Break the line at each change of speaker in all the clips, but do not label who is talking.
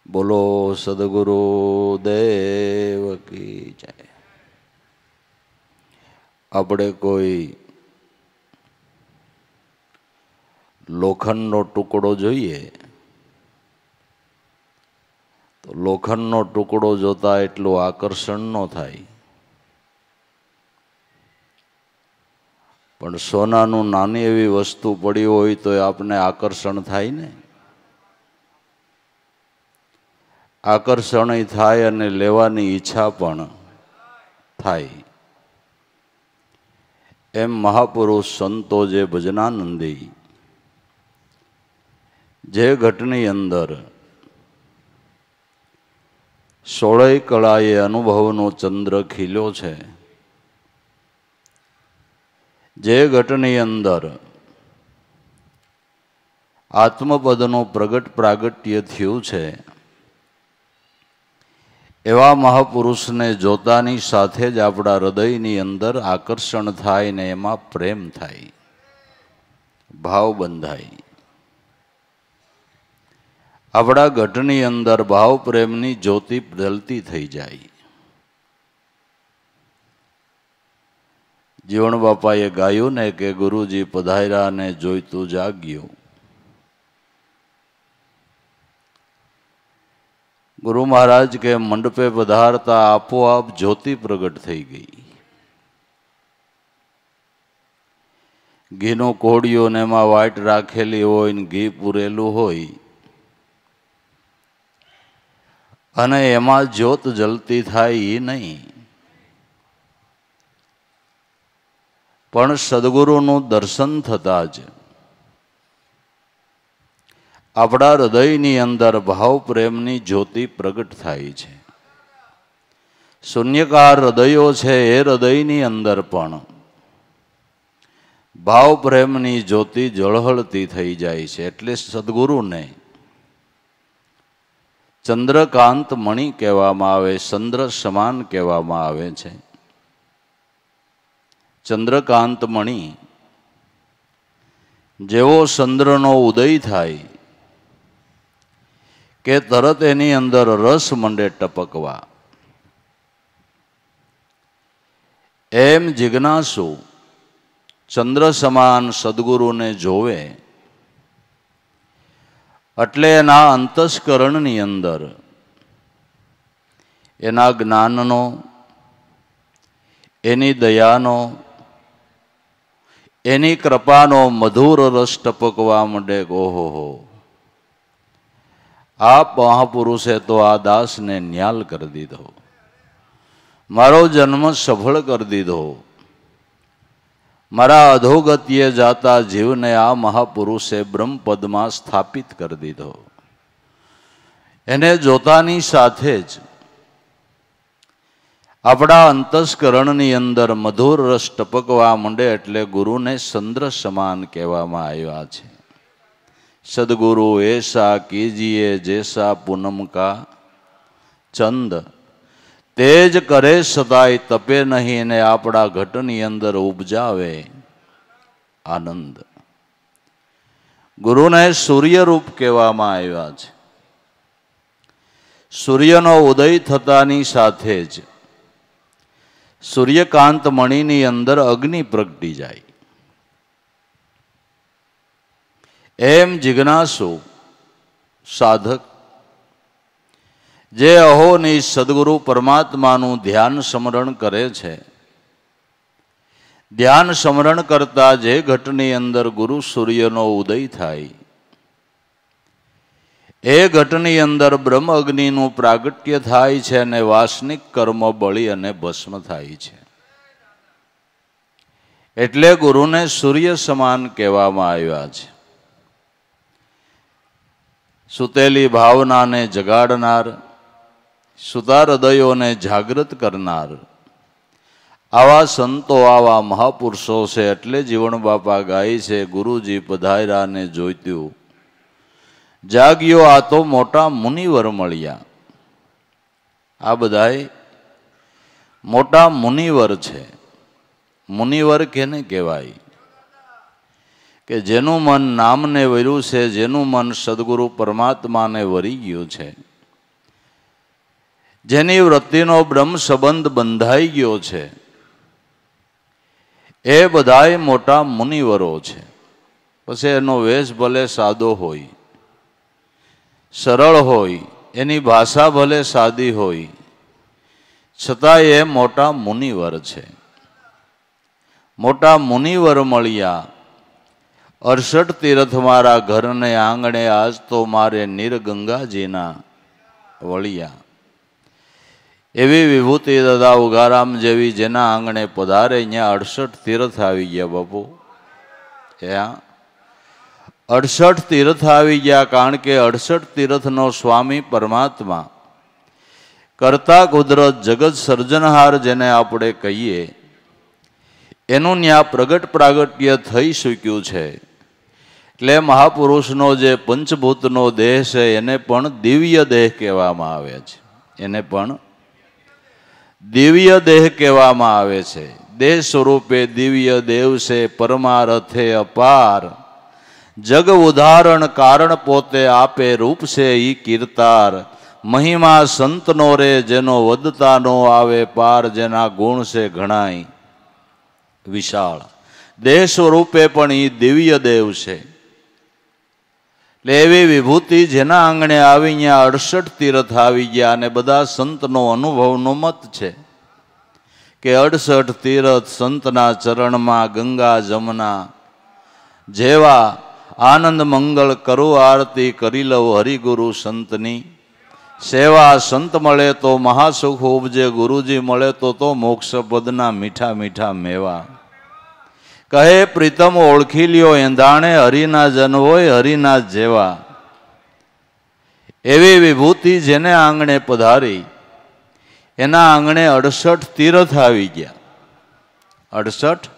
બોલો સદગુરુ દેવ કી જય। આપણે કોઈ લોખંડનો ટુકડો જોઈએ તો લોખંડનો ટુકડો જોતા એટલું આકર્ષણ ન થાય, પણ સોનાનું નાની એવી વસ્તુ પડી હોય તો આપને આકર્ષણ થાય ને। આકર્ષણ થાય અને લેવાની ઈચ્છા પણ થાય। એમ મહાપુરુષ સંતો જે ભજનાનંદી જે ઘટની અંદર 16 કળાએ અનુભવનો ચંદ્ર ખીલ્યો છે, જે ઘટની અંદર આત્મપદનું પ્રગટ પ્રાગટ્ય થયું છે, એવા મહાપુરુષને જોતાની સાથે જ આપણા હૃદયની અંદર આકર્ષણ થાય ને એમાં પ્રેમ થાય, ભાવ બંધાય। આપણા ઘટની અંદર ભાવ પ્રેમની જ્યોતિ પ્રજ્વલિત થઈ જાય। જીવણ બાપાએ ગાયું ને કે ગુરુજી પધાર્યા ને જોઈતું જાગ્યું। ગુરુ મહારાજ કે મંડપે પધારતા આપોઆપ જ્યોતિ પ્રગટ થઈ ગઈ। ઘીનું કોડિયું ને એમાં વાટ રાખેલી હોય ને ઘી પૂરેલું હોય અને એમાં જ્યોત જલતી થાય એ નહીં, પણ સદગુરુનું દર્શન થતા જ આપણા હૃદયની અંદર ભાવ પ્રેમની જ્યોતિ પ્રગટ થાય છે। શૂન્યકાર હૃદયો છે એ હૃદયની અંદર પણ ભાવ પ્રેમની જ્યોતિ ઝળહળતી થઈ જાય છે। એટલે સદગુરુને ચંદ્રકાંત મણિ કહેવામાં આવે, ચંદ્ર સમાન કહેવામાં આવે છે। ચંદ્રકાંત મણિ જેવો ચંદ્રનો ઉદય થાય કે તરત એની અંદર રસ મંડે ટપકવા, એમ જિજ્ઞાસુ ચંદ્ર સમાન સદગુરુને જોવે એટલે એના અંતસ્કરણની અંદર એના જ્ઞાનનો, એની દયાનો, એની કૃપાનો મધુર રસ ટપકવા માંડે। ઓહો, આ મહાપુરુષે તો આ દાસને ન્યાલ કરી દીધો, મારો જન્મ સફળ કરી દીધો, મારા અધોગતિએ જાતા જીવને આ મહાપુરુષે બ્રહ્મપદમાં સ્થાપિત કરી દીધો। એને જોતાની સાથે જ આપણા અંતસ્કરણની અંદર મધુર રસ ટપકવા માંડે। એટલે ગુરુને ચંદ્ર સમાન કહેવામાં આવ્યા છે। સદગુરુ એસા કીજીએ જૈસા પૂનમ કા ચંદ, તેજ કરે સદાય તપે નહીં, ને આપણા ઘટની અંદર ઉપજાવે આનંદ। ગુરુને સૂર્યરૂપ કહેવામાં આવ્યા છે। સૂર્યનો ઉદય થતાની સાથે જ સૂર્યકાંત મણિની અંદર અગ્નિ પ્રગટી જાય। એમ જિજ્ઞાસુ સાધક જે અહોની સદગુરુ પરમાત્માનું ધ્યાન સ્મરણ કરે છે, ધ્યાન સ્મરણ કરતા જે ઘટની અંદર ગુરુ સૂર્યનો ઉદય થાય, એ ઘટની અંદર બ્રહ્મ અગ્નિનું પ્રાગટ્ય થાય છે અને વાસનિક કર્મ બળી અને ભસ્મ થાય છે। એટલે ગુરુને સૂર્ય સમાન કહેવામાં આવ્યા છે। સુતેલી ભાવનાને જગાડનાર, સુતા હૃદયોને જાગૃત કરનાર આવા સંતો, આવા મહાપુરુષો છે। એટલે જીવણ બાપા ગાય છે, ગુરુજી પધાર્યા ને જોઈતું જાગ્યો, આ તો મોટા મુનિવર મળ્યા। આ બધાય મોટા મુનિવર છે। મુનિવર કેને કહેવાય? કે જેનું મન નામને વર્યું છે, જેનું મન સદગુરુ પરમાત્માને વરી ગયું છે, જેની વૃત્તિનો બ્રહ્મ સંબંધ બંધાઈ ગયો છે, એ બધાય મોટા મુનિવરો છે. પછી એનો વેશ ભલે સાદો હોય, સરળ હોય, એની ભાષા ભલે સાદી હોય, છતાં એ મોટા મુનિવર છે. મોટા મુનિવર મળ્યા, 68 તીર્થ મારા ઘરને આંગણે, આજ તો મારે નીરગંગાજીના વળિયા. એવી વિભૂતિ દાદા ઉગારામ જેવી જેના આંગણે પધારે, અહીંયા 68 તીર્થ આવી ગયા બાપુ. ત્યાં 68 તીર્થ આવી ગયા, કારણ કે 68 તીર્થનો સ્વામી પરમાત્મા, કરતા કુદરત જગત સર્જનહાર જેને આપણે કહીએ, એનું ન્યા પ્રગટ પ્રાગટ્ય થઈ શક્યું છે. એટલે મહાપુરુષનો જે પંચભૂતનો દેહ છે એને પણ દિવ્ય દેહ કહેવામાં આવે છે. એને પણ દિવ્ય દેહ કહેવામાં આવે છે. દેહ સ્વરૂપે દિવ્ય દેવ છે, પરમારથે અપાર, જગ ઉદાહરણ કારણ પોતે આપે, રૂપ છે ઈ કીર્તાર, મહિમા સંતનો રે જેનો વધતા નો આવે પાર, જેના ગુણ છે ઘણાય વિશાળ. દેહ સ્વરૂપે પણ ઈ દિવ્ય દેવ છે. એટલે એવી વિભૂતિ જેના આંગણે આવી, ત્યાં 68 તીર્થ આવી ગયા. અને બધા સંતનો અનુભવનો મત છે કે 68 તીર્થ સંતના ચરણમાં, ગંગા જમના જેવા આનંદ મંગળ કરું આરતી, કરી લઉં હરિગુરુ સંતની સેવા. સંત મળે તો મહાસુખ ઉપજે, ગુરુજી મળે તો મોક્ષ પદના મીઠા મીઠા મેવા. કહે પ્રીતમ ઓળખી લ્યો એંધાણે, હરિના જન હોય હરિના જેવા. એવી વિભૂતિ જેને આંગણે પધારી, એના આંગણે 68 તીર્થ આવી ગયા. 68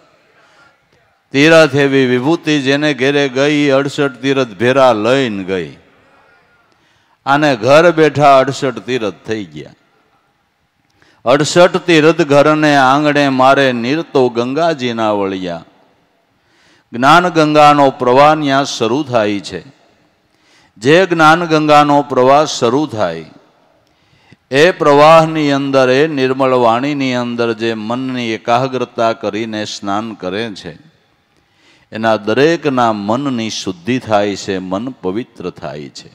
તીર્થ એવી વિભૂતિ જેને ઘેરે ગઈ, 68 તીર્થ ભેરા લઈને ગઈ. અને ઘર બેઠા 68 તીર્થ થઈ ગયા. 68 તીર્થ ઘરને આંગણે મારે, નીરતો ગંગાજીના વળિયા. જ્ઞાન ગંગાનો પ્રવાહ ત્યાં શરૂ થાય છે. જે જ્ઞાન ગંગાનો પ્રવાહ શરૂ થાય, એ પ્રવાહની અંદર, એ નિર્મળ વાણીની અંદર જે મનની એકાગ્રતા કરીને સ્નાન કરે છે, એના દરેકના મનની શુદ્ધિ થાય છે, મન પવિત્ર થાય છે.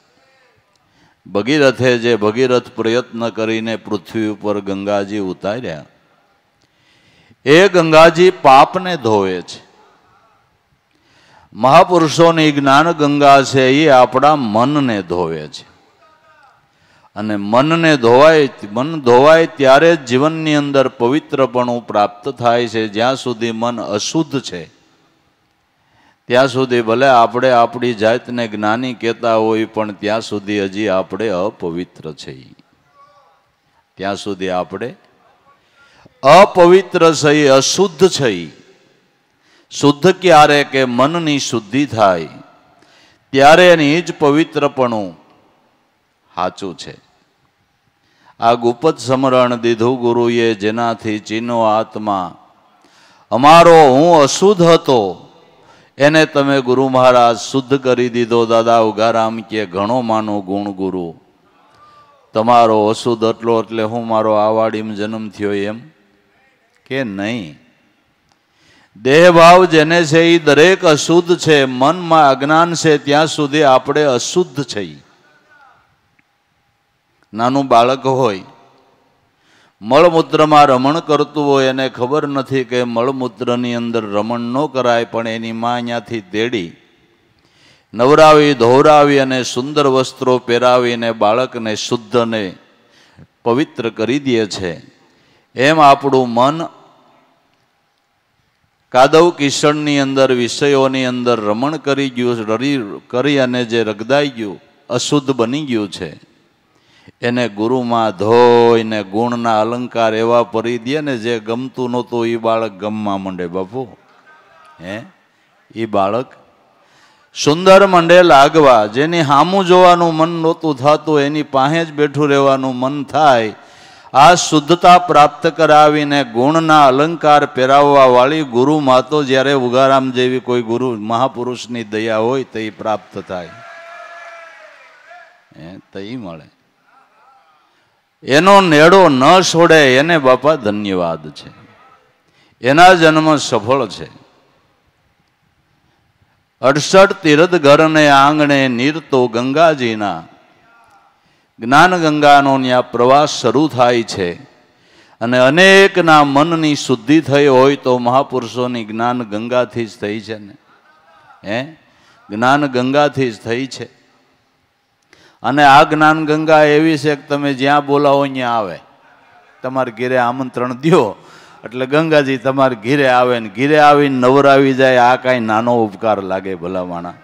ભગીરથે જે ભગીરથ પ્રયત્ન કરીને પૃથ્વી ઉપર ગંગાજી ઉતાર્યા, એ ગંગાજી પાપને ધોવે છે. મહાપુરુષોની જ્ઞાન ગંગા છે એ આપણા મનને ધોવે છે. અને મનને ધોવાય, મન ધોવાય ત્યારે જ જીવનની અંદર પવિત્રપણું પ્રાપ્ત થાય છે. જ્યાં સુધી મન અશુદ્ધ છે, ત્યાં સુધી ભલે આપણે આપણી જાતને જ્ઞાની કહેતા હોય, પણ ત્યાં સુધી હજી આપણે અપવિત્ર છીએ. ત્યાં સુધી આપણે અપવિત્ર છીએ, અશુદ્ધ છીએ. શુદ્ધ ક્યારે કે મનની શુદ્ધિ થાય ત્યારે એની જ પવિત્રપણું સાચું છે. આ ગુપ્ત સમરણ દીધું ગુરુએ, જેનાથી ચીનો આત્મા, અમારો હું અશુદ્ધ હતો એને તમે ગુરુ મહારાજ શુદ્ધ કરી દીધો. દાદા ઉગારામ કે ઘણો માનો ગુણ ગુરુ, તમારો અશુદ્ધ એટલો એટલે હું મારો આ વાડીમાં જન્મ થયો એમ કે નહીં. દેહભાવ જેને છે એ દરેક અશુદ્ધ છે. મનમાં અજ્ઞાન છે ત્યાં સુધી આપણે અશુદ્ધ છીએ. નાનું બાળક હોય, મળમૂત્રમાં રમણ કરતું હોય, એને ખબર નથી કે મળમૂત્રની અંદર રમણ ન કરાય, પણ એની માં અહીંયાથી તેડી નવરાવી ધોવરાવી અને સુંદર વસ્ત્રો પહેરાવીને બાળકને શુદ્ધ અને પવિત્ર કરી દે છે. એમ આપણું મન કાદવ કિશનની અંદર, વિષયોની અંદર રમણ કરી ગયું, કરી અને જે રગદાઈ ગયું, અશુદ્ધ બની ગયું છે, એને ગુરુમાં ધોઈને ગુણના અલંકાર એવા પરી દે ને, જે ગમતું નહોતું એ બાળક ગમવા માંડે. બાપુ એ બાળક સુંદર મંડે લાગવા. જેની હામું જોવાનું મન નહોતું થતું, એની પાસે જ બેઠું રહેવાનું મન થાય. આ શુદ્ધતા પ્રાપ્ત કરાવીને ગુણના અલંકાર પહેરાવવા વાળી ગુરુ માતો જ્યારે ઉગારામ જેવી કોઈ ગુરુ મહાપુરુષની દયા હોય તો એ પ્રાપ્ત થાય, તો એ મળે. એનો નેડો ન છોડે એને બાપા ધન્યવાદ છે, એના જન્મ સફળ છે. 68 તીર્થ ઘરને આંગણે નીરતો ગંગાજીના, જ્ઞાન ગંગાનો ત્યાં પ્રવાસ શરૂ થાય છે. અને અનેકના મનની શુદ્ધિ થઈ હોય તો મહાપુરુષોની જ્ઞાન ગંગાથી જ થઈ છે ને, જ્ઞાન ગંગાથી જ થઈ છે. અને આ જ્ઞાન ગંગા એવી છે કે તમે જ્યાં બોલાવો ત્યાં આવે. તમારે ઘેરે આમંત્રણ દો એટલે ગંગાજી તમારે ઘેરે આવે ને ઘેરે આવીને નવરાવી જાય. આ કાંઈ નાનો ઉપકાર લાગે ભલા માણા?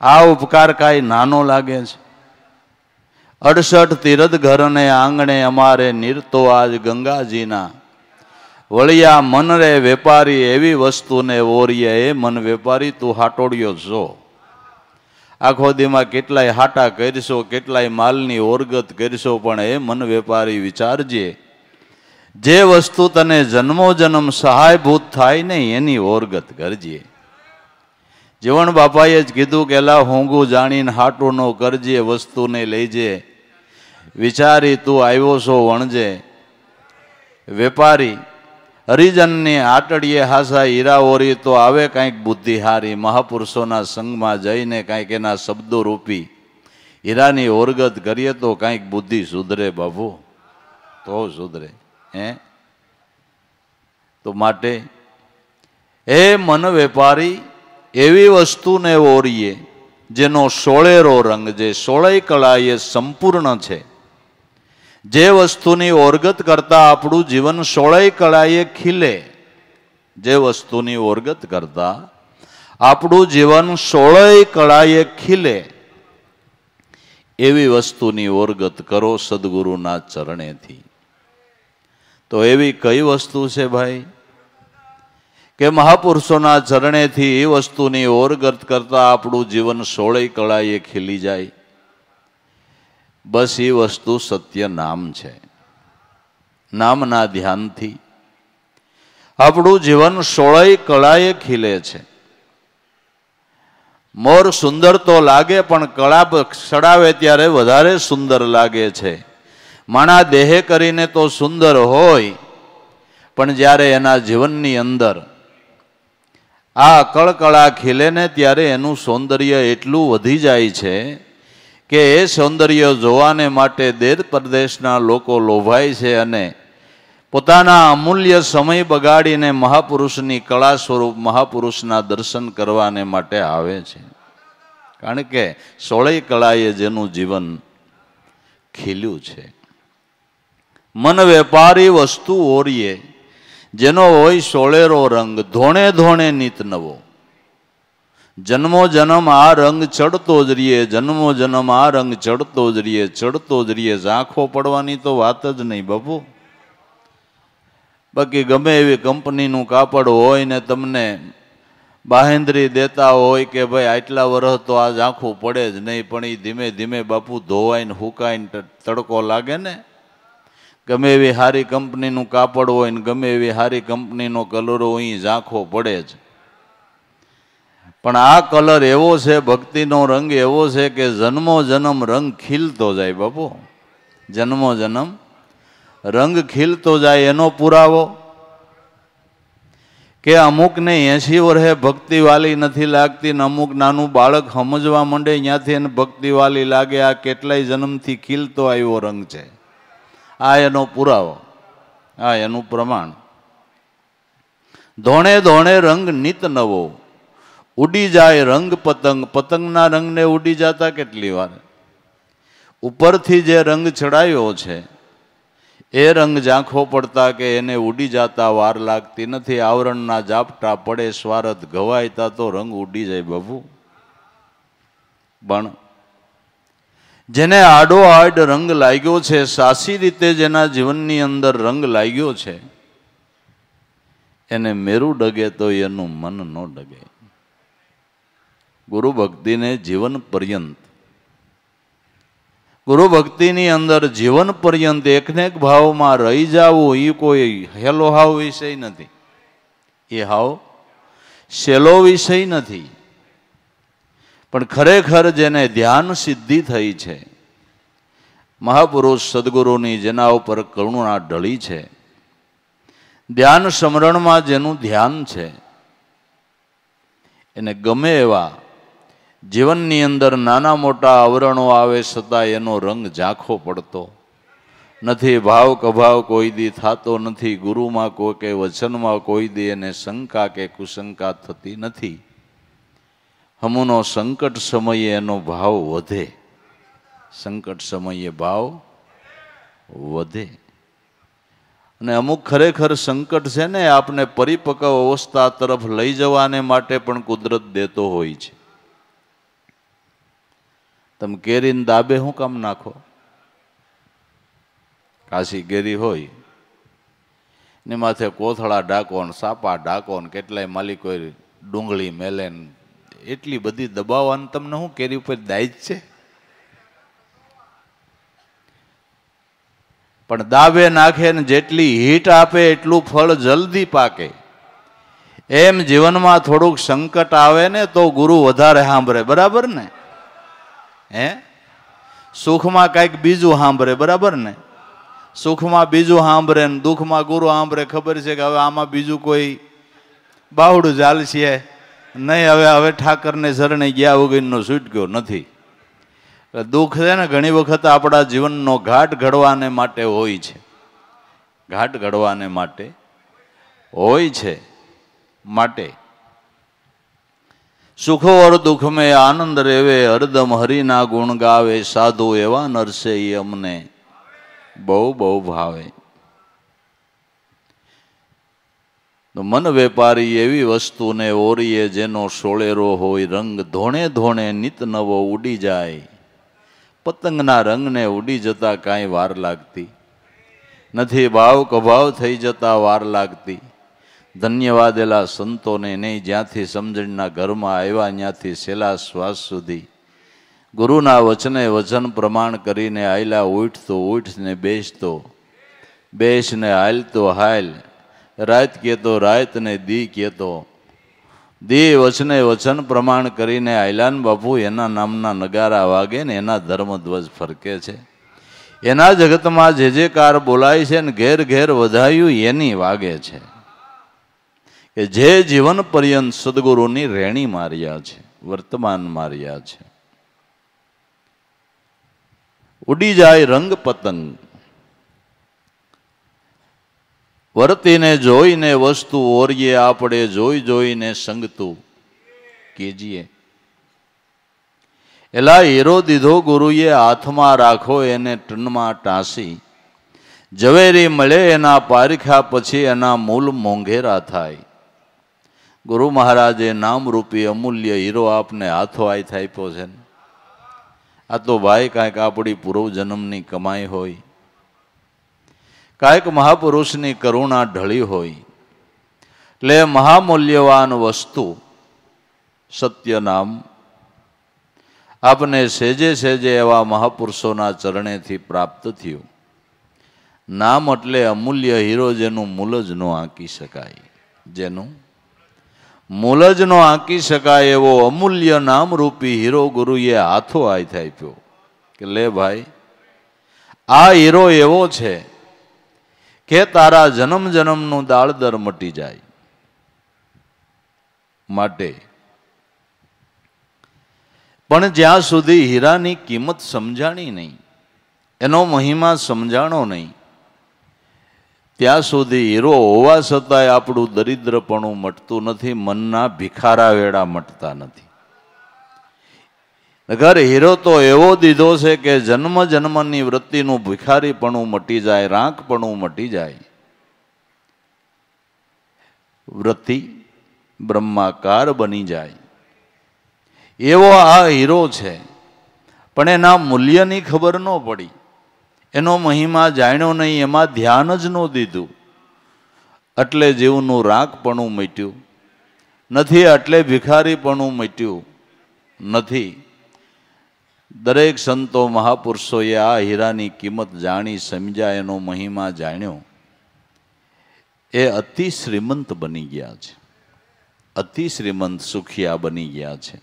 આ ઉપકાર કાંઈ નાનો લાગે છે? 68 તીર્થ ઘરને આંગણે અમારે નીરતો આજ ગંગાજીના, વળિયા મન રે વેપારી એવી વસ્તુને ઓરીએ. એ મન વેપારી તું હાટોડ્યો છો. આખો દીમાં કેટલાય હાટા કરશો, કેટલાય માલની ઓરગત કરશો, પણ એ મન વેપારી વિચારજે, જે વસ્તુ તને જન્મો જન્મ સહાયભૂત થાય ને એની ઓરગત કરજે. જીવણ બાપાએ જ કીધું કે એલા હોંગું જાણીને હાટું નો કરજે, વસ્તુને લઈજે, વિચારી તું આવ્યો છો વણજે. વેપારી હરિજનની આટડીએ હાસા હીરા ઓરી તો આવે કાંઈક બુદ્ધિ હારી. મહાપુરુષોના સંગમાં જઈને કાંઈક એના શબ્દો રૂપી હીરાની ઓરગત કરીએ તો કાંઈક બુદ્ધિ સુધરે બાબુ, તો સુધરે. તો માટે એ મન વેપારી એવી વસ્તુને ઓરીએ જેનો સોળેરો રંગ, જે 16 કળા એ સંપૂર્ણ છે. જે વસ્તુની ઓરગત કરતા આપણું જીવન 16 કળાએ ખીલે, જે વસ્તુની ઓરગત કરતા આપણું જીવન 16 કળાએ ખીલે, એવી વસ્તુની ઓરગત કરો સદગુરુના ચરણેથી. તો એવી કઈ વસ્તુ છે ભાઈ કે મહાપુરુષોના ચરણેથી એ વસ્તુની ઓરગત કરતા આપણું જીવન 16 કળાએ ખીલી જાય? બસ એ વસ્તુ સત્ય નામ છે. નામના ધ્યાનથી આપણું જીવન 16 કળાએ ખીલે છે. મોર સુંદર તો લાગે પણ કળા ચડાવે ત્યારે વધારે સુંદર લાગે છે. માણા દેહે કરીને તો સુંદર હોય, પણ જ્યારે એના જીવનની અંદર આ કળકળા ખીલે ને ત્યારે એનું સૌંદર્ય એટલું વધી જાય છે કે એ સૌંદર્ય જોવાને માટે દેશ પ્રદેશના લોકો લોભાય છે અને પોતાના અમૂલ્ય સમય બગાડીને મહાપુરુષની કળા સ્વરૂપ મહાપુરુષના દર્શન કરવાને માટે આવે છે. કારણ કે 16 કળાએ જેનું જીવન ખીલ્યું છે. મન વેપારી વસ્તુ ઓરીએ જેનો હોય સોળેરો રંગ, ધોણે ધોણે નિત નવો. જન્મો જન્મ આ રંગ ચડતો જ રહીએ, જન્મો જન્મ આ રંગ ચડતો જ રહીએ, ચડતો જ રહીએ. ઝાંખો પડવાની તો વાત જ નહીં બાપુ. બાકી ગમે એવી કંપનીનું કાપડ હોય ને તમને બાહેંધરી દેતા હોય કે ભાઈ આટલા વર્ષ તો આ ઝાંખું પડે જ નહીં, પણ એ ધીમે ધીમે બાપુ ધોવાઈને હુકાઈને તડકો લાગે ને. ગમે એવી સારી કંપનીનું કાપડ હોય ને ગમે એવી સારી કંપનીનો કલર હોય, અહીં ઝાંખો પડે જ. પણ આ કલર એવો છે, ભક્તિનો રંગ એવો છે કે જન્મો જન્મ રંગ ખીલતો જાય બાપુ. જન્મો જન્મ રંગ ખીલતો જાય. એનો પુરાવો કે અમુકને 80 વર્ષે ભક્તિ વાલી નથી લાગતી ને અમુક નાનું બાળક સમજવા માંડે ત્યાંથી એને ભક્તિ વાલી લાગે. આ કેટલાય જન્મથી ખીલતો આવ્યો રંગ છે. આ એનો પુરાવો, આ એનું પ્રમાણ. ધોણે ધોણે રંગ નિત નવો, ઉડી જાય રંગ પતંગ. પતંગના રંગને ઉડી જતા કેટલી વાર. ઉપરથી જે રંગ ચડાયો છે એ રંગ ઝાંખો પડતા કે એને ઉડી જતા વાર લાગતી નથી. આવરણના ઝાપટા પડે, સ્વાર્થ ઘવાયતા તો રંગ ઉડી જાય બાબુ. પણ જેને આડો આડ રંગ લાગ્યો છે, સાચી રીતે જેના જીવનની અંદર રંગ લાગ્યો છે, એને મેરું ડગે તો એનું મન ન ડગે. ગુરુ ભક્તિને જીવન પર્યંત, ગુરુ ભક્તિની અંદર જીવન પર્યંત એકને એક ભાવમાં રહી જવું એ કોઈ હેલો હાવ વિષય નથી. એ હાવ સેલો વિષય નથી. પણ ખરેખર જેને ધ્યાન સિદ્ધિ થઈ છે, મહાપુરુષ સદગુરુની જેના ઉપર કરુણા ઢળી છે, ધ્યાન સ્મરણમાં જેનું ધ્યાન છે, એને ગમે એવા જીવનની અંદર નાના મોટા આવરણો આવે છતાં એનો રંગ ઝાંખો પડતો નથી. ભાવ કભાવ કોઈ દી થતો નથી. ગુરુમાં કોઈ કે વચનમાં કોઈ દી એને શંકા કે કુશંકા થતી નથી. હમુનો સંકટ સમયે એનો ભાવ વધે. સંકટ સમયે ભાવ વધે. અને અમુક ખરેખર સંકટ છે ને આપને પરિપક્વ અવસ્થા તરફ લઈ જવાને માટે પણ કુદરત દેતો હોય છે. તમે કેરીને દાબે શું કામ નાખો? કાશી કેરી હોય ને માથે કોથળા ઢાંકો ને સાપા ઢાંકો ને કેટલાય માલિકો ડુંગળી મેલે એટલી બધી દબાવવાનું તમને શું કેરી ઉપર દાય છે? પણ દાબે નાખે ને જેટલી હીટ આપે એટલું ફળ જલ્દી પાકે. એમ જીવનમાં થોડુંક સંકટ આવે ને તો ગુરુ વધારે સાંભળે. બરાબર ને? હે, સુખમાં કંઈક બીજું સાંભળે. બરાબર ને? સુખમાં બીજું સાંભળે ને દુઃખમાં ગુરુ સાંભળે. ખબર છે કે હવે આમાં બીજું કોઈ બાવડું ચાલશે નહીં. હવે ઠાકરને શરણે ગયા વગરનો છૂટક્યો નથી. દુઃખ છે ને ઘણી વખત આપણા જીવનનો ઘાટ ઘડવાને માટે હોય છે. ઘાટ ઘડવાને માટે હોય છે. માટે સુખો ઓર દુઃખ મેં આનંદ રેવે, હરદમ હરિના ગુણ ગાવે, સાધુ એવા નરસે એ અમને બહુ બહુ ભાવે. તો મન વેપારી એવી વસ્તુને ઓરીએ જેનો સોળેરો હોય રંગ, ધોણે ધોણે નિત નવો ઉડી જાય, પતંગના રંગને ઉડી જતા કાંઈ વાર લાગતી નથી. ભાવ કભાવ થઈ જતા વાર લાગતી. ધન્યવાદ એલા સંતોને નહીં જ્યાંથી સમજણના ઘરમાં આવ્યા ત્યાંથી છેલ્લા શ્વાસ સુધી ગુરુના વચને વચન પ્રમાણ કરીને આયલા. ઉઠતો ઉઠ ને બેસતો બેસ ને હાલતો હાલ, રાત કહેતો રાત ને દી કહેતો દી, વચને વચન પ્રમાણ કરીને આયલાન બાપુ એના નામના નગારા વાગે ને એના ધર્મધ્વજ ફરકે છે. એના જગતમાં જે જે કાર બોલાય છે ને ઘેર ઘેર વધાયું એની વાગે છે કે જે જીવન પર્યંત સદગુરુની રેણી માર્યા છે, વર્તમાન માર્યા છે. ઉડી જાય રંગ પતંગ, વર્તીને જોઈને વસ્તુ ઓરીએ આપણે, જોઈ જોઈને સંગતું કીજીએ. એલા હીરો દીધો ગુરુએ હાથમાં રાખો એને ટનમાં ટાંસી, ઝવેરી મળે એના પારખ્યા પછી એના મૂલ મોંઘેરા થાય. ગુરુ મહારાજે નામરૂપી અમૂલ્ય હીરો આપને હાથો હાથ આપ્યો છે ને. આ તો ભાઈ કાંઈક આપણી પૂર્વ જન્મની કમાઈ હોય, કાંઈક મહાપુરુષની કરુણા ઢળી હોય. એટલે મહામૂલ્યવાન વસ્તુ સત્ય નામ આપને સેજે સેજે એવા મહાપુરુષોના ચરણેથી પ્રાપ્ત થયું. નામ એટલે અમૂલ્ય હીરો જેનું મૂલ જ ન આંકી શકાય, જેનું મૂલ જ ન આંકી શકાય એવો અમૂલ્ય નામરૂપી હીરો ગુરુએ હાથો હાથ આપ્યો કે લે ભાઈ, આ હીરો એવો છે કે તારા જન્મ જન્મનું દાળદર મટી જાય. માટે પણ જ્યાં સુધી હીરાની કિંમત સમજાણી નહીં, એનો મહિમા સમજાણો નહીં, ત્યાં સુધી હીરો હોવા છતાંય આપણું દરિદ્રપણું મટતું નથી, મનના ભિખારા વેળા મટતા નથી. નગર હીરો તો એવો દીધો છે કે જન્મ જન્મની વૃત્તિનું ભિખારીપણું મટી જાય, રાંકપણું મટી જાય. વૃત્તિ બ્રહ્માકાર બની જાય એવો આ હીરો છે. પણ એના મૂલ્યની ખબર ન પડી, એનો મહિમા જાણ્યો નહીં, એમાં ધ્યાન જ ન દીધું. એટલે જીવનું રાંકપણું મટ્યું નથી, એટલે ભિખારીપણું મટ્યું નથી. દરેક સંતો મહાપુરુષોએ આ હીરાની કિંમત જાણી સમજ્યા, એનો મહિમા જાણ્યો, એ અતિ શ્રીમંત બની ગયા છે, અતિ શ્રીમંત સુખિયા બની ગયા છે.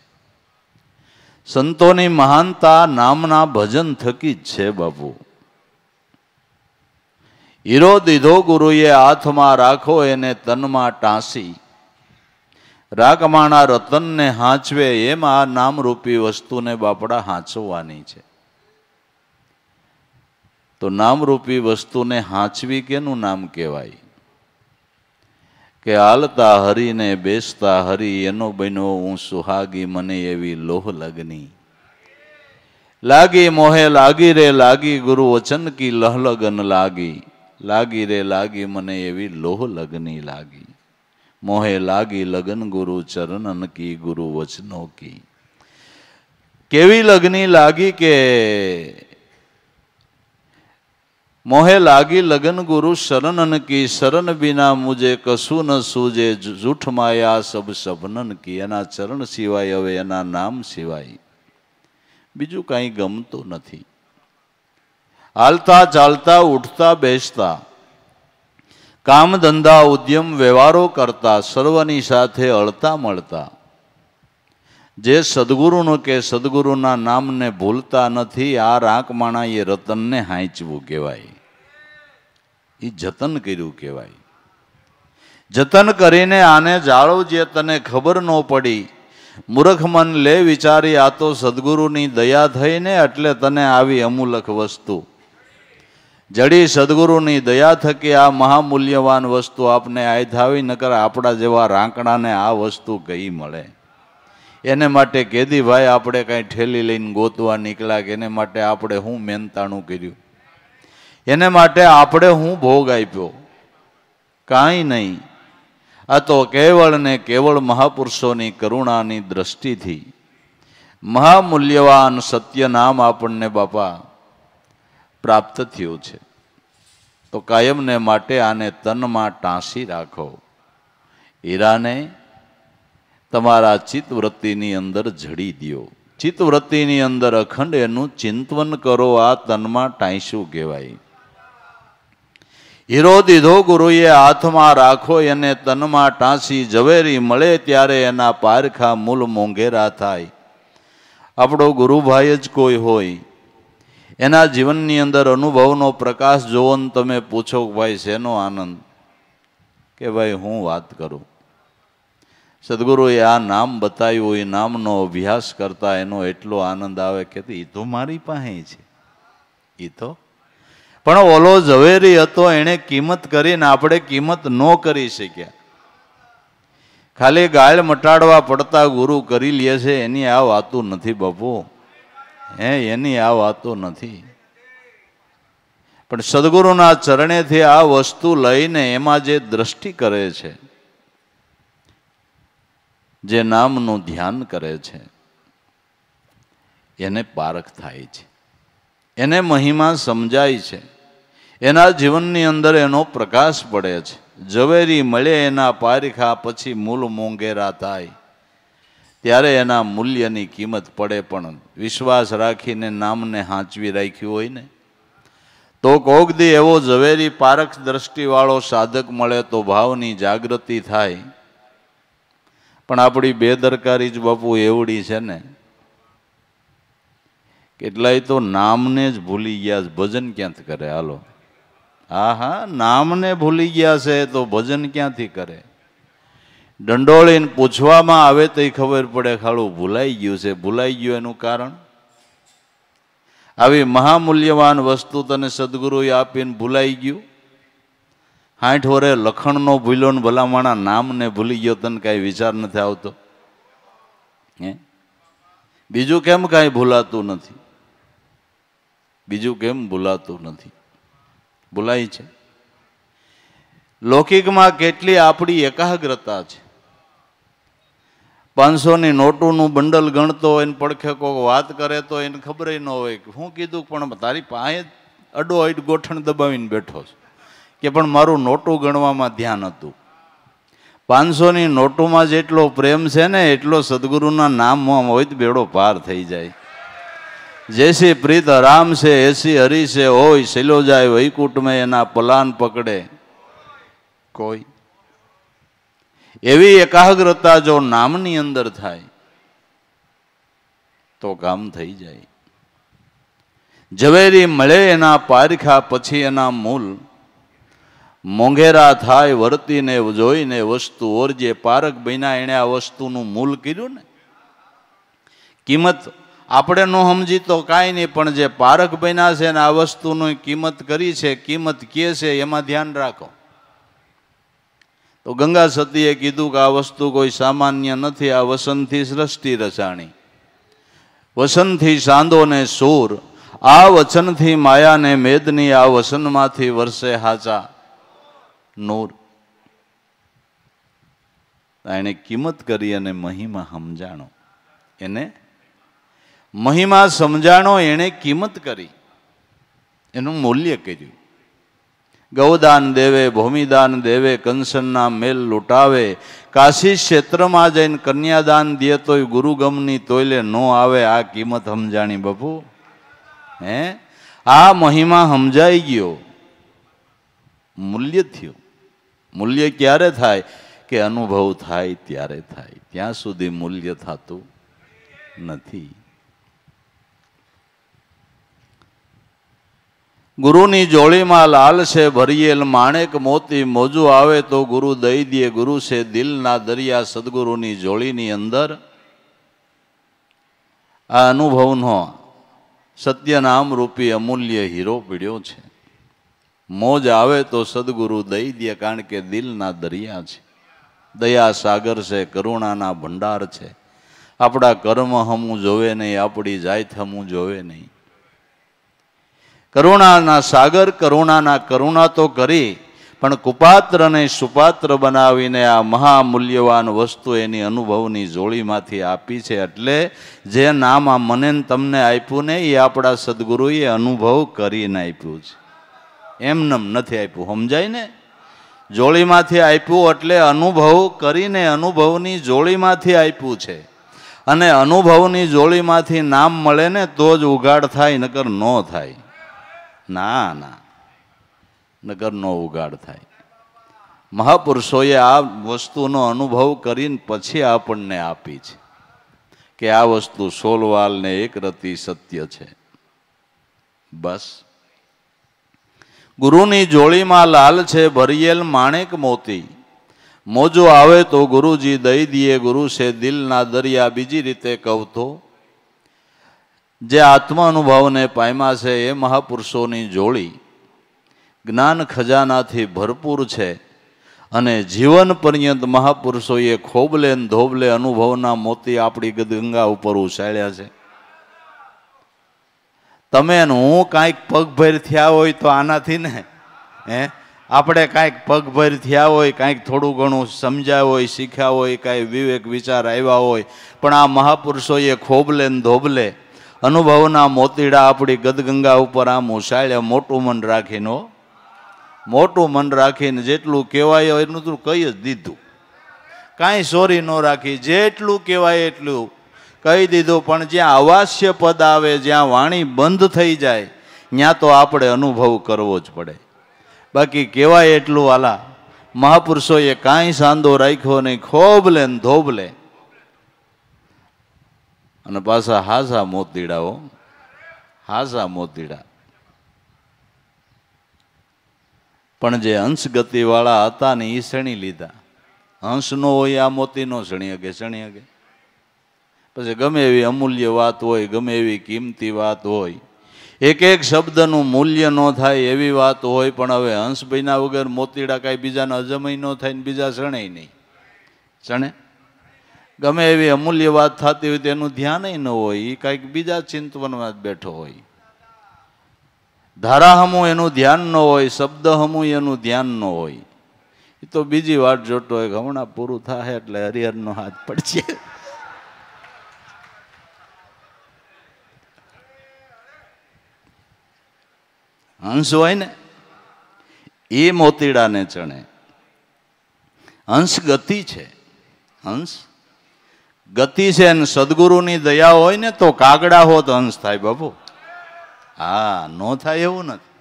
સંતોની મહાનતા નામના ભજન થકી જ છે બાપુ. હીરો દીધો ગુરુએ હાથમાં રાખો એને તનમાં ટાંસી, રાખમાણા રતનને હાંચવે એમ આ નામરૂપી વસ્તુને બાપડા હાંચવવાની છે. તો નામરૂપી વસ્તુને હાંચવી કેનું નામ કહેવાય? કે હાલતા હરીને બેસતા હરી, એનો બન્યો હું સુહાગી મને એવી લોહ લગની. લાગી મોહે લાગી રે લાગી, ગુરુ વચન કી લહલગન લાગી. લાગી રે લાગી મને એવી લોહ લગની લાગી. મોહે લાગી લગન ગુરુ ચરણન કી, ગુરુ વચનો કી. કેવી લગની લાગી કે મોહે લાગી લગન ગુરુ શરણન કી, શરણ બિના મુજે કશું ન સૂજે, જૂઠ માયા સબ સબનન કી. એના ચરણ સિવાય હવે એના નામ સિવાય બીજું કાંઈ ગમતું નથી. હાલતા ચાલતા ઉઠતા બેસતા, કામ ધંધા ઉદ્યમ વ્યવહારો કરતા, સર્વની સાથે અળતા મળતા, જે સદગુરુનું કે સદગુરુના નામને ભૂલતા નથી, આ રાંકમાણા એ રતનને હાંચવું કહેવાય. એ જતન કર્યું કહેવાય. જતન કરીને આને જાળવજે, તને ખબર ન પડી. મૂર્ખ મન લે વિચારી, આ તો સદગુરુની દયા થઈને એટલે તને આવી અમૂલક વસ્તુ જડી. સદગુરુની દયા થકી આ મહામૂલ્યવાન વસ્તુ આપને આય થાવી, નકર આપણા જેવા રાંકડાને આ વસ્તુ કઈ મળે? એને માટે કેદી ભાઈ આપણે કાંઈ ઠેલી લઈને ગોતવા નીકળ્યા કે એને માટે આપણે હું મહેનતાણું કર્યું? એને માટે આપણે હું ભોગ આપ્યો? કાંઈ નહીં. આ તો કેવળ ને કેવળ મહાપુરુષોની કરુણાની દ્રષ્ટિથી મહામૂલ્યવાન સત્ય નામ આપણને બાપા પ્રાપ્ત થયું છે. તો કાયમને માટે આને તનમાં ટાંસી રાખો. હીરાને તમારા ચિત્તવૃત્તિની અંદર જડી દો. ચિત્તવૃત્તિની અંદર અખંડ એનું ચિંતન કરો. આ તનમાં ટાંસ્યું કહેવાય. હીરો દીધો ગુરુએ હાથમાં રાખો એને તનમાં ટાંસી, ઝવેરી મળે ત્યારે એના પારખા મૂલ મોંઘેરા થાય. આપણો ગુરુભાઈ જ કોઈ હોય, એના જીવનની અંદર અનુભવનો પ્રકાશ જોવો ને તમે પૂછો ભાઈ શેનો આનંદ? કે ભાઈ હું વાત કરું. સદગુરુએ આ નામ બતાવ્યું, એ નામનો અભ્યાસ કરતા એનો એટલો આનંદ આવે કે એ તો મારી પાસે છે. એ તો પણ ઓલો ઝવેરી હતો, એણે કિંમત કરીને આપણે કિંમત ન કરી શક્યા. ખાલી ગાળ મટાડવા પડતા ગુરુ કરી લે છે. એની આ વાતો નથી બાપુ, એની આ વાતો નથી. પણ સદગુરુના ચરણેથી આ વસ્તુ લઈને એમાં જે દ્રષ્ટિ કરે છે, જે નામનું ધ્યાન કરે છે, એને પારખ થાય છે, એને મહિમા સમજાય છે, એના જીવનની અંદર એનો પ્રકાશ પડે છે. ઝવેરી મળે એના પારખા, પછી મૂલ મોંઘેરા થાય, ત્યારે એના મૂલ્યની કિંમત પડે. પણ વિશ્વાસ રાખીને નામને હાંચવી રાખ્યું હોય ને, તો કોક દી એવો ઝવેરી પારખ દ્રષ્ટિવાળો સાધક મળે તો ભાવની જાગૃતિ થાય. પણ આપણી બેદરકારી જ બાપુ એવડી છે ને, કેટલાય તો નામને જ ભૂલી ગયા, ભજન ક્યાંથી કરે? હાલો, હા, નામને ભૂલી ગયા છે તો ભજન ક્યાંથી કરે? દંડોળીને પૂછવામાં આવે તો ખબર પડે ખાલું ભૂલાઈ ગયું છે. ભૂલાઈ ગયું એનું કારણ, આવી મહામૂલ્યવાન વસ્તુ તને સદગુરુએ આપીને ભૂલાઈ ગયું. 60 વર્ષે લખણનો ભૂલ્યો ને ભલામણા નામને ભૂલી ગયો, તને કાંઈ વિચાર નથી આવતો? બીજું કેમ કાંઈ ભૂલાતું નથી? બીજું કેમ ભૂલાતું નથી? ભૂલાય છે. લૌકિકમાં કેટલી આપણી એકાગ્રતા છે. 500ની નોટોનું બંડલ ગણતો હોય ને પડખે કોક વાત કરે તો એને ખબર ન હોય કે હું કીધું, પણ તારી પાસે અડો અડ ગોઠણ દબાવીને બેઠો છે કે પણ મારું નોટું ગણવામાં ધ્યાન હતું. 500ની નોટોમાં જેટલો પ્રેમ છે ને, એટલો સદગુરુના નામમાં હોય તો બેડો પાર થઈ જાય. જૈસી પ્રીત રામ છે એસી હરી છે હોય, સેલો જાય વૈકુંઠ મેં એના પલાન પકડે કોઈ. એવી એકાગ્રતા જો નામની અંદર થાય તો કામ થઈ જાય. ઝવેરી મળે એના પારખા, પછી એના મૂલ મોંઘેરા થાય વર્તીને જોઈને વસ્તુ ઓરજે. પારક બન્યા એણે આ વસ્તુનું મૂલ કર્યું ને. કિંમત આપણે ન સમજી તો કાંઈ નહીં, પણ જે પારક બન્યા છે ને આ વસ્તુની કિંમત કરી છે, કિંમત કે છે એમાં ધ્યાન રાખો. તો ગંગા સતીએ કીધું કે આ વસ્તુ કોઈ સામાન્ય નથી, આ વસનથી સૃષ્ટિ રચાણી, વસનથી સાંદો ને સૂર, આ વચનથી માયા ને મેદની, આ વસનમાંથી વરસે હાચા નૂર. એને કિંમત કરી અને મહિમા સમજાણો, એને મહિમા સમજાણો, એને કિંમત કરી, એનું મૂલ્ય કર્યું. ગૌદાન દેવે, ભૂમિદાન દેવે, કંસનના મેલ લૂંટાવે, કાશી ક્ષેત્રમાં જઈને કન્યાદાન દે તોય ગુરુગમની તોયલે ન આવે. આ કિંમત સમજાણી બાપુ. હે, આ મહિમા સમજાઈ ગયો, મૂલ્ય થયું. મૂલ્ય ક્યારે થાય? કે અનુભવ થાય ત્યારે થાય, ત્યાં સુધી મૂલ્ય થતું નથી. ગુરુની જોડીમાં લાલ છે ભરિયેલ માણેક મોતી, મોજું આવે તો ગુરુ દઈ દે. ગુરુ છે દિલના દરિયા. સદગુરુની જોડીની અંદર આ અનુભવનો સત્યનામ રૂપી અમૂલ્ય હીરો પીડ્યો છે. મોજ આવે તો સદગુરુ દઈ દે, કારણ કે દિલના દરિયા છે, દયા સાગર છે, કરુણાના ભંડાર છે. આપણા કર્મ હમું જોવે નહીં, આપણી જાત હમું જોવે નહીં. કરુણાના સાગર, કરુણાના કરુણા તો કરી, પણ કુપાત્રને સુપાત્ર બનાવીને આ મહામૂલ્યવાન વસ્તુ એની અનુભવની જોડીમાંથી આપી છે. એટલે જે નામ આ મને તમને આપ્યું ને એ આપણા સદગુરુએ અનુભવ કરીને આપ્યું છે, એમનેમ નથી આપ્યું. સમજાય ને? જોડીમાંથી આપ્યું એટલે અનુભવ કરીને અનુભવની જોડીમાંથી આપ્યું છે. અને અનુભવની જોડીમાંથી નામ મળે ને તો જ ઉગાડ થાય, નકર ન થાય. ના ના, નગર નો ઉગાડ થાય. મહાપુરુષોએ આ વસ્તુનો અનુભવ કરીને પછી આપણને આપી છે કે આ વસ્તુ સોલવાલ ને એક રતી સત્ય છે. બસ. ગુરુની જોડીમાં લાલ છે ભરિયેલ માણેક મોતી, મોજો આવે તો ગુરુજી દઈ દીએ. ગુરુ છે દિલના દરિયા. બીજી રીતે કહું તો જે આત્મ અનુભવને પામ્યા છે એ મહાપુરુષોની જોડી જ્ઞાન ખજાનાથી ભરપૂર છે. અને જીવન પર્યંત મહાપુરુષોએ ખોબલે ને ધોબલે અનુભવના મોતી આપણી ગંગા ઉપર ઉછાળ્યા છે. તમે હું કાંઈક પગભર થયા હોય તો આનાથી ને, આપણે કાંઈક પગભર થયા હોય, કાંઈક થોડું ઘણું સમજાય હોય, શીખ્યા હોય, કાંઈ વિવેક વિચાર આવ્યા હોય, પણ આ મહાપુરુષોએ ખોબલે ને ધોબલે અનુભવના મોતીડા આપણી ગદગંગા ઉપર આમ ઉછાળ્યા. મોટું મન રાખીને, મોટું મન રાખીને જેટલું કહેવાય એટલું તું કહી જ દીધું. કાંઈ સોરી ન રાખી, જેટલું કહેવાય એટલું કહી દીધું. પણ જ્યાં અવાસ્ય પદ આવે, જ્યાં વાણી બંધ થઈ જાય, ત્યાં તો આપણે અનુભવ કરવો જ પડે. બાકી કહેવાય એટલું વાલા મહાપુરુષોએ કાંઈ સાંધો રાખ્યો નહીં, ખોબલે ને ધોબલે. અને પાછા હાસા મોતીડાઓ, હાસા મોતીડા. પણ જે હંસ ગતિવાળા હતા ને એ શણી લીધા. હંસ નો હોય આ મોતી નો શણી શકે, શણી શકે. પછી ગમે એવી અમૂલ્ય વાત હોય, ગમે એવી કિંમતી વાત હોય, એક એક શબ્દનું મૂલ્ય ન થાય એવી વાત હોય, પણ હવે હંસ બન્યા વગર મોતીડા કાંઈ બીજાને અજમય ન થાય ને બીજા શણે નહીં. શણે? ગમે એવી અમૂલ્ય વાત થતી હોય તેનું ધ્યાન ન હોય, એ કાંઈક બીજા ચિંતવનમાં જ બેઠો હોય. ધારા હમું એનું ધ્યાન ન હોય, શબ્દ હમું એનું ધ્યાન ન હોય. એ તો બીજી વાત જોતો હોય, હમણાં પૂરું થાય એટલે હરિહરનો હાથ પડશે. હંસ હોય ને એ મોતીડાને ચણે. હંસ ગતિ છે, હંસ ગતિ છે. અને સદગુરુની દયા હોય ને તો કાગડા હો તો હંસ થાય બાબુ. હા, નો થાય એવું નથી.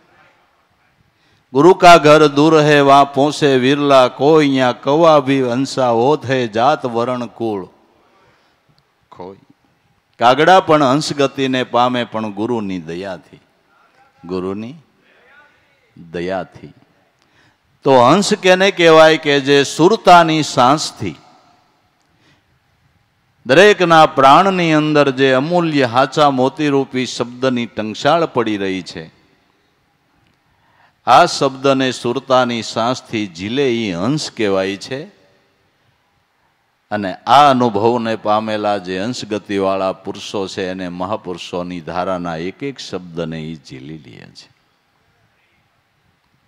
ગુરુ કા ઘર દૂર હે વા પહોંચે વિરલા, કોઈ અહીંયા કવા ભી હંસા હોત હે જાત વરણ કુળ કોઈ. કાગડા પણ હંસ ગતિને પામે, પણ ગુરુની દયાથી, ગુરુની દયાથી. તો હંસ કેને કહેવાય કે જે સુરતાની સાંસથી દરેકના પ્રાણની અંદર જે અમૂલ્ય હાચા મોતીરૂપી શબ્દની ટંકશાળ પડી રહી છે, આ શબ્દને સુરતાની સાંસથી ઝીલે એ હંસ કહેવાય છે. અને આ અનુભવને પામેલા જે હંસગતિવાળા પુરુષો છે એને મહાપુરુષોની ધારાના એક એક શબ્દને એ ઝીલી લે છે,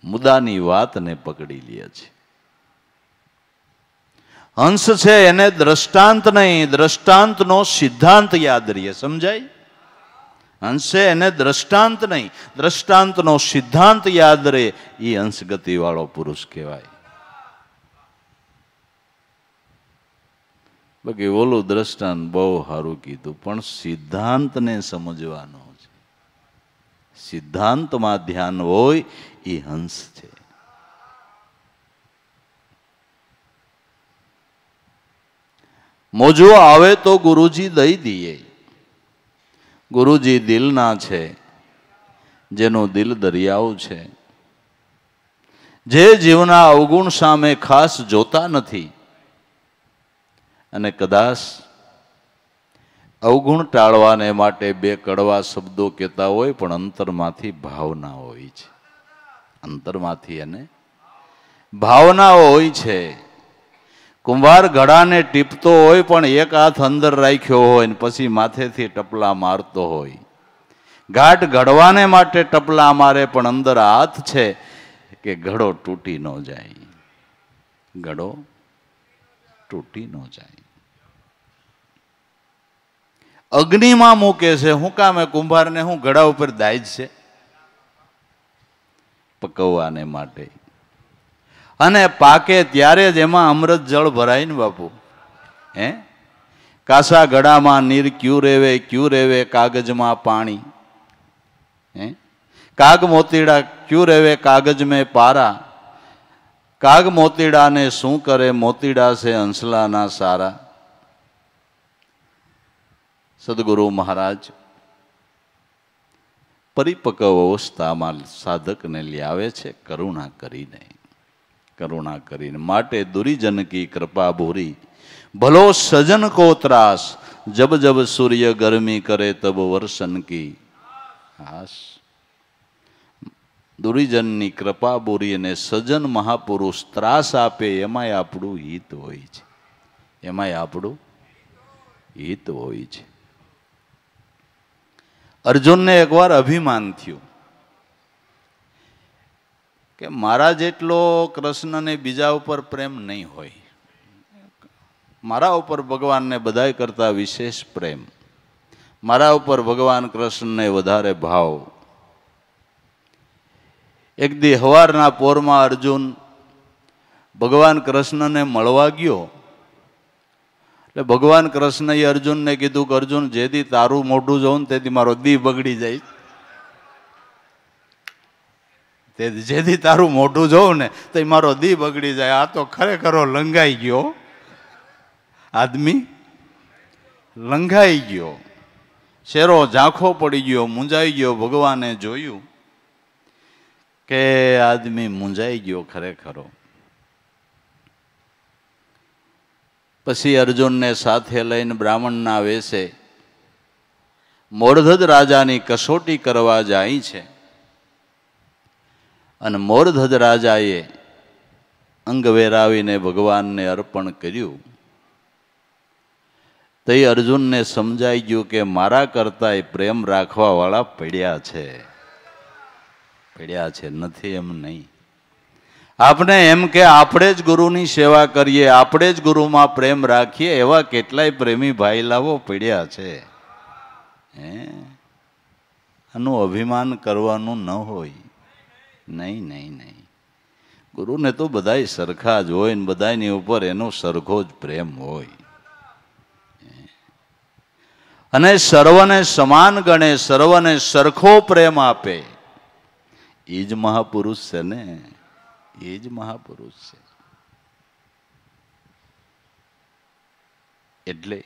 મુદ્દાની વાતને પકડી લે છે. હંસ છે એને દ્રષ્ટાંત નહીં, દ્રષ્ટાંતનો સિદ્ધાંત યાદ રહીએ. સમજાય? હંસ છે એને દ્રષ્ટાંત નહીં, દ્રષ્ટાંતનો સિદ્ધાંત યાદ રહે, એ હંસગતિ વાળો પુરુષ કહેવાય. બાકી ઓલું દ્રષ્ટાંત બહુ સારું કીધું, પણ સિદ્ધાંતને સમજવાનો છે. સિદ્ધાંતમાં ધ્યાન હોય એ હંસ છે. મોજો આવે તો ગુરુજી દઈ દઈએ. ગુરુજી દિલના છે, જેનું દિલ દરિયાઓ છે, જે જીવના અવગુણ સામે ખાસ જોતા નથી અને કદાચ અવગુણ ટાળવાને માટે બે કડવા શબ્દો કહેતા હોય, પણ અંતરમાંથી ભાવના હોય છે. અંતરમાંથી એને ભાવના હોય છે. કુંભાર ઘડાને ટીપતો હોય પણ એક હાથ અંદર રાખ્યો હોય ને પછી માથેથી ટપલા મારતો હોય. ઘાટ ઘડવાને માટે ટપલા મારે પણ અંદર હાથ છે કે ઘડો તૂટી ન જાય, ઘડો તૂટી ન જાય. અગ્નિમાં મૂકે છે, હું કામે? કુંભારને હું ઘડા ઉપર દાય છે પકવવાને માટે. અને પાકે ત્યારે જ એમાં અમૃત જળ ભરાય ને બાપુ. હે, કાસા ગળામાં નીર ક્યુ રેવે કાગજમાં પાણી. હે, કાગ મોતીડા ક્યુ રેવે કાગજ મેં પારા. કાગ મોતીડાને શું કરે, મોતીડા છે હંસલાના સારા. સદગુરુ મહારાજ પરિપક્વ અવસ્થામાં સાધકને લાવે છે કરુણા કરીને. કરુણા કરીને માટે દુરીજન કી કૃપા ભૂરી, ભલો સજન કો ત્રાસ. જબ જબ સૂર્ય ગરમી કરે તબ વર્ષન કી આસ. દુરીજનની કૃપા ભૂરી અને સજન મહાપુરુષ ત્રાસ આપે એમાંય આપણું હિત હોય છે, એમાંય આપણું હિત હોય છે. અર્જુનને એકવાર અભિમાન થયું કે મારા જેટલો કૃષ્ણને બીજા ઉપર પ્રેમ નહીં હોય, મારા ઉપર ભગવાનને બધાય કરતા વિશેષ પ્રેમ, મારા ઉપર ભગવાન કૃષ્ણને વધારે ભાવ. એક દી હવારના પોરમાં અર્જુન ભગવાન કૃષ્ણને મળવા ગયો. એટલે ભગવાન કૃષ્ણએ અર્જુનને કીધું કે અર્જુન, જેથી તારું મોઢું જોઉં ને તેથી મારો દી બગડી જાય. જેથી તારું મોઢું જોઉં ને તો મારો દી બગડી જાય. આ તો ખરેખર લંઘાઈ ગયો આદમી, લંઘાઈ ગયો, શેરો ઝાંખો પડી ગયો, મૂંઝાઈ ગયો. ભગવાને જોયું કે આદમી મૂંઝાઈ ગયો ખરેખરો. પછી અર્જુનને સાથે લઈને બ્રાહ્મણના વેશે મોરધજ રાજાની કસોટી કરવા જાય છે. અને મોરધજ રાજાએ અંગ વેરાવીને ભગવાનને અર્પણ કર્યું. તો એ અર્જુનને સમજાઈ ગયું કે મારા કરતા પ્રેમ રાખવા વાળા પડ્યા છે, પડ્યા છે, નથી એમ નહીં. આપણે એમ કે આપણે જ ગુરુની સેવા કરીએ, આપણે જ ગુરુમાં પ્રેમ રાખીએ, એવા કેટલાય પ્રેમી ભાઈ લાવો પડ્યા છે. હે, આનું અભિમાન કરવાનું ન હોય. નહીં નહીં નહીં, ગુરુને તો બધાય સરખા જ હોય ને બધાની ઉપર એનો સરખો જ પ્રેમ હોય. અને સર્વને સમાન ગણે, સર્વને સરખો પ્રેમ આપે, એ જ મહાપુરુષ છે ને, એ જ મહાપુરુષ છે. એટલે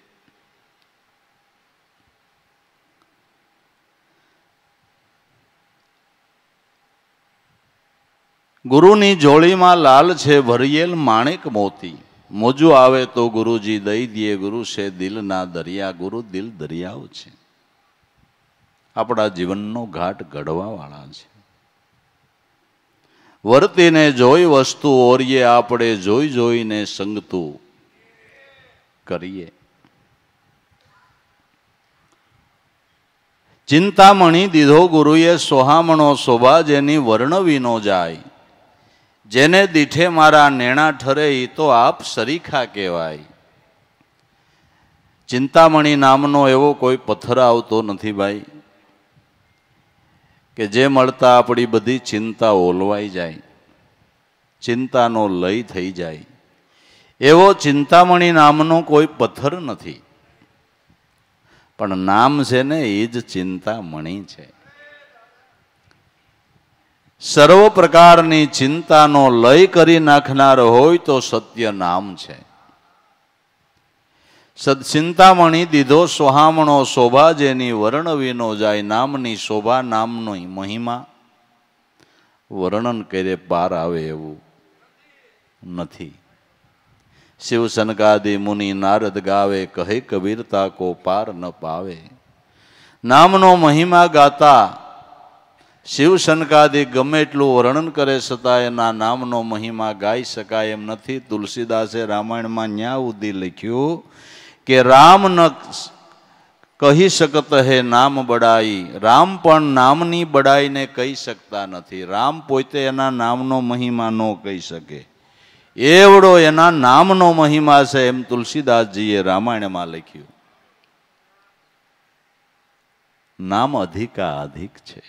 ગુરુની જોડીમાં લાલ છે ભરિયેલ માણેક મોતી, મોજું આવે તો ગુરુજી દઈ દે, ગુરુ છે દિલના દરિયા, ગુરુ દિલ દરિયાઓ છે, આપણા જીવનનો ઘાટ ઘડવા વાળા છે. વર્તીને જોઈ વસ્તુ ઓરીએ, આપણે જોઈ જોઈને સંગતું કરીએ. ચિંતામણી દીધો ગુરુએ સોહામણો, શોભા જેની વર્ણવી નો જાય, જેને દીઠે મારા નેણા ઠરે, એ તો આપ સરીખા કહેવાય. ચિંતામણી નામનો એવો કોઈ પથ્થર આવતો નથી ભાઈ કે જે મળતા આપણી બધી ચિંતા ઓલવાઈ જાય, ચિંતાનો લય થઈ જાય. એવો ચિંતામણી નામનો કોઈ પથ્થર નથી, પણ નામ છે ને એ જ ચિંતામણી છે. સર્વ પ્રકારની ચિંતાનો લય કરી નાખનાર હોય તો સત્ય નામ છે. સદચિંતામણી દીધો સોહામણો, શોભા જેની વર્ણવી નો જાય. નામની શોભા, નામનો મહિમા વર્ણન કરે પાર આવે એવું નથી. શિવ સનકાદિ મુનિ નારદ ગાવે, કહે કબીરતા કો પાર ન પાવે. નામનો મહિમા ગાતા શિવ સનકાદિ ગમે એટલું વર્ણન કરે છતાં એના નામનો મહિમા ગાઈ શકાય એમ નથી. તુલસીદાસે રામાયણમાં ન્યા સુધી લખ્યું કે રામ ન કહી શકત હે નામ બડાઈ. રામ પણ નામની બડાઈને કહી શકતા નથી. રામ પોતે એના નામનો મહિમા ન કહી શકે, એવડો એના નામનો મહિમા છે એમ તુલસીદાસજીએ રામાયણમાં લખ્યું. નામ અધિકા અધિક છે.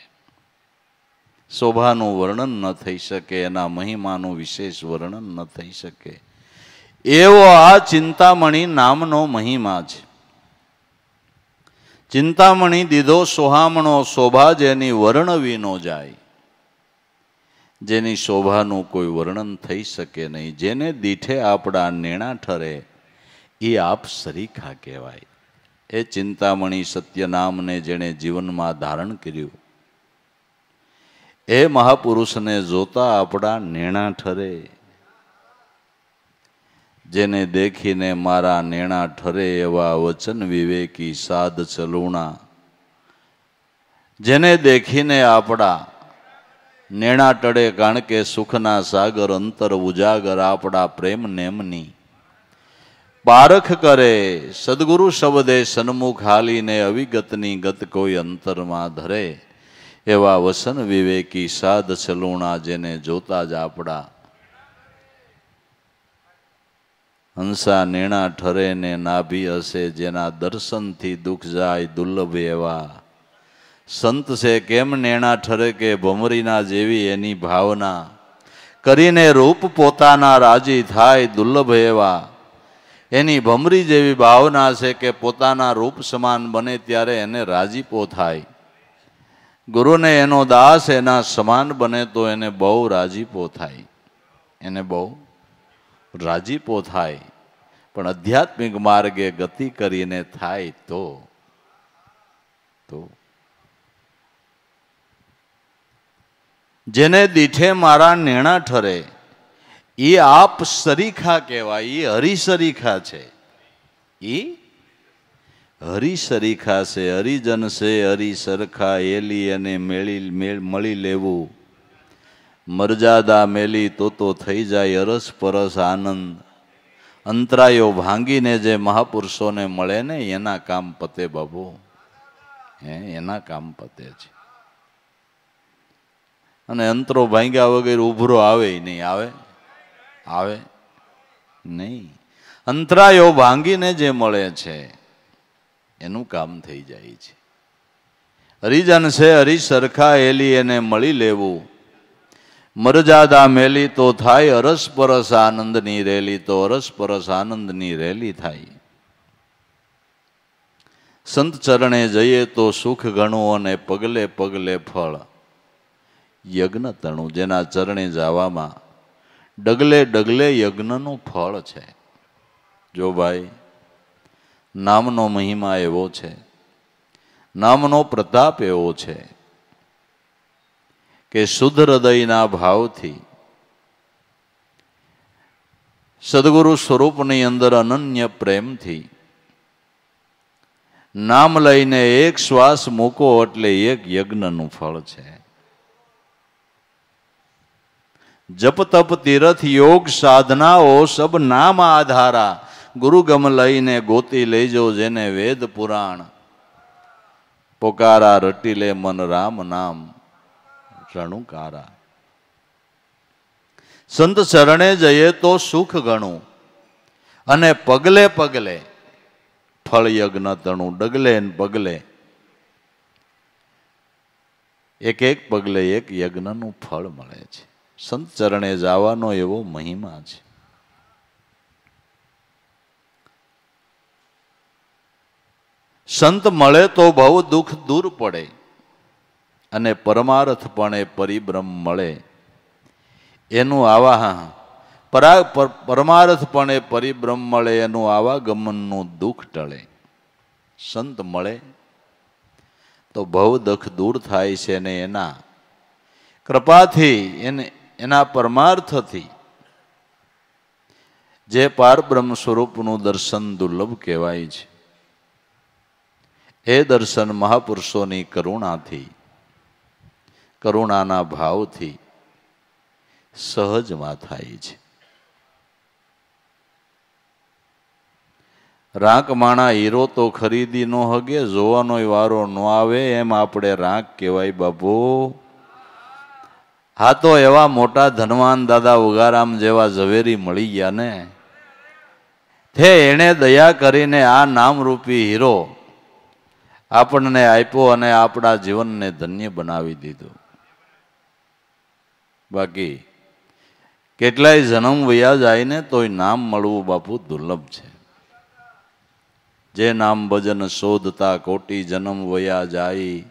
શોભાનું વર્ણન ન થઈ શકે, એના મહિમાનું વિશેષ વર્ણન ન થઈ શકે, એવો આ ચિંતામણી નામનો મહિમા છે. ચિંતામણી દીધો સોહામણો, શોભા જેની વર્ણવી નો જાય. જેની શોભાનું કોઈ વર્ણન થઈ શકે નહીં, જેને દીઠે આપણા નેણા ઠરે, એ આપ સરીખા કહેવાય. એ ચિંતામણી સત્ય નામને જેણે જીવનમાં ધારણ કર્યું, એ મહાપુરુષને જોતા આપણા નેણા ઠરે. જેને દેખીને મારા નેણા ઠરે, એવા વચન વિવેકી સાધ ચલુણા. જેને દેખીને આપણા નેણા ટળે, કારણ કે સુખના સાગર અંતર ઉજાગર આપણા પ્રેમ નેમની પારખ કરે. સદગુરુ શબ્દે સન્મુખ હાલીને, અવિગતની ગત કોઈ અંતરમાં ધરે. એવા વસન વિવેકી સાધ ચલુણા, જેને જોતા જ આપણા હંસા નેણા ઠરે ને નાભી હશે. જેના દર્શનથી દુઃખ જાય દુર્લભ એવા સંત છે. કેમ નેણા ઠરે કે ભમરીના જેવી એની ભાવના, કરીને રૂપ પોતાના રાજી થાય દુર્લભ એવા. એની ભમરી જેવી ભાવના છે કે પોતાના રૂપ સમાન બને ત્યારે એને રાજીપો થાય. ગુરુને એનો દાસ એના સમાન બને તો એને બહુ રાજીપો થાય, એને બહુ રાજીપો થાય. પણ આધ્યાત્મિક માર્ગે ગતિ કરીને થાય તો જેને દીઠે મારા નેણા ઠરે, એ આપ સરીખા કહેવાય. એ હરિસરીખા છે, એ હરિસરીખા છે. હરિજન છે હરિસરખા, એલી અને મળી લેવું. મર્યાદા મેલી તો થઈ જાય અરસ પરસ આનંદ. અંતરાયો ભાંગીને જે મહાપુરુષોને મળે ને, એના કામ પતે બાબુ, એના કામ પતે છે. અને અંતરો ભાંગ્યા વગર ઉભરો આવે નહીં, આવે નહીં. અંતરાયો ભાંગીને જે મળે છે એનું કામ થઈ જાય છે. હરિજન છે હરિસરખા, એલી એને મળી લેવું. મર્યાદા મેલી તો થાય અરસ પરસ આનંદની રેલી, તો અરસ પરસ આનંદની રેલી થાય. સંત ચરણે જઈએ તો સુખ ઘણું, અને પગલે પગલે ફળ યજ્ઞ તણું. જેના ચરણે જવામાં ડગલે ડગલે યજ્ઞનું ફળ છે. જો ભાઈ, નામનો મહિમા એવો છે, નામનો પ્રતાપ એવો છે કે શુદ્ધ હૃદયના ભાવથી સદગુરુ સ્વરૂપની અંદર અનન્ય પ્રેમથી નામ લઈને એક શ્વાસ મૂકો એટલે એક યજ્ઞનું ફળ છે. જપ તપ તીર્થ યોગ સાધનાઓ સબ નામ આધારા. ગુરુ ગમ લઈને ગોતી લેજો જેને વેદ પુરાણ. પોકારા રટી લે મન રામ નામ રણુકારા. સંત શરણે જઈએ તો સુખ ગણું અને પગલે પગલે ફળ યજ્ઞ તણું. ડગલે ને પગલે એક એક પગલે એક યજ્ઞનું ફળ મળે છે. સંત ચરણે જવાનો એવો મહિમા છે. સંત મળે તો બહુ દુઃખ દૂર પડે અને પરમાર્થપણે પરિબ્રહ્મ મળે એનું પરમાર્થપણે પરિબ્રહ્મ મળે એનું આવાગમનનું દુઃખ ટળે. સંત મળે તો બહુ દુઃખ દૂર થાય છે અને એના કૃપાથી એના પરમાર્થથી જે પારબ્રહ્મ સ્વરૂપનું દર્શન દુર્લભ કહેવાય છે એ દર્શન મહાપુરુષોની કરુણાથી, કરુણાના ભાવથી સહજમાં થાય છે. રાંક માણા હીરો તો ખરીદી નો હગે, જોવાનો વારો ન આવે એમ આપણે રાંક કહેવાય બાપુ. હા તો એવા મોટા ધનવાન દાદા ઉગારામ જેવા ઝવેરી મળી ગયા ને, તે એણે દયા કરીને આ નામરૂપી હીરો આપણને આપ્યો અને આપણા જીવનને ધન્ય બનાવી દીધું. બાકી કેટલાય જન્મ વયા જાય ને તોય નામ મળવું બાપુ દુર્લભ છે. જે નામ ભજન શોધતા કોટી જન્મ વયા જાય.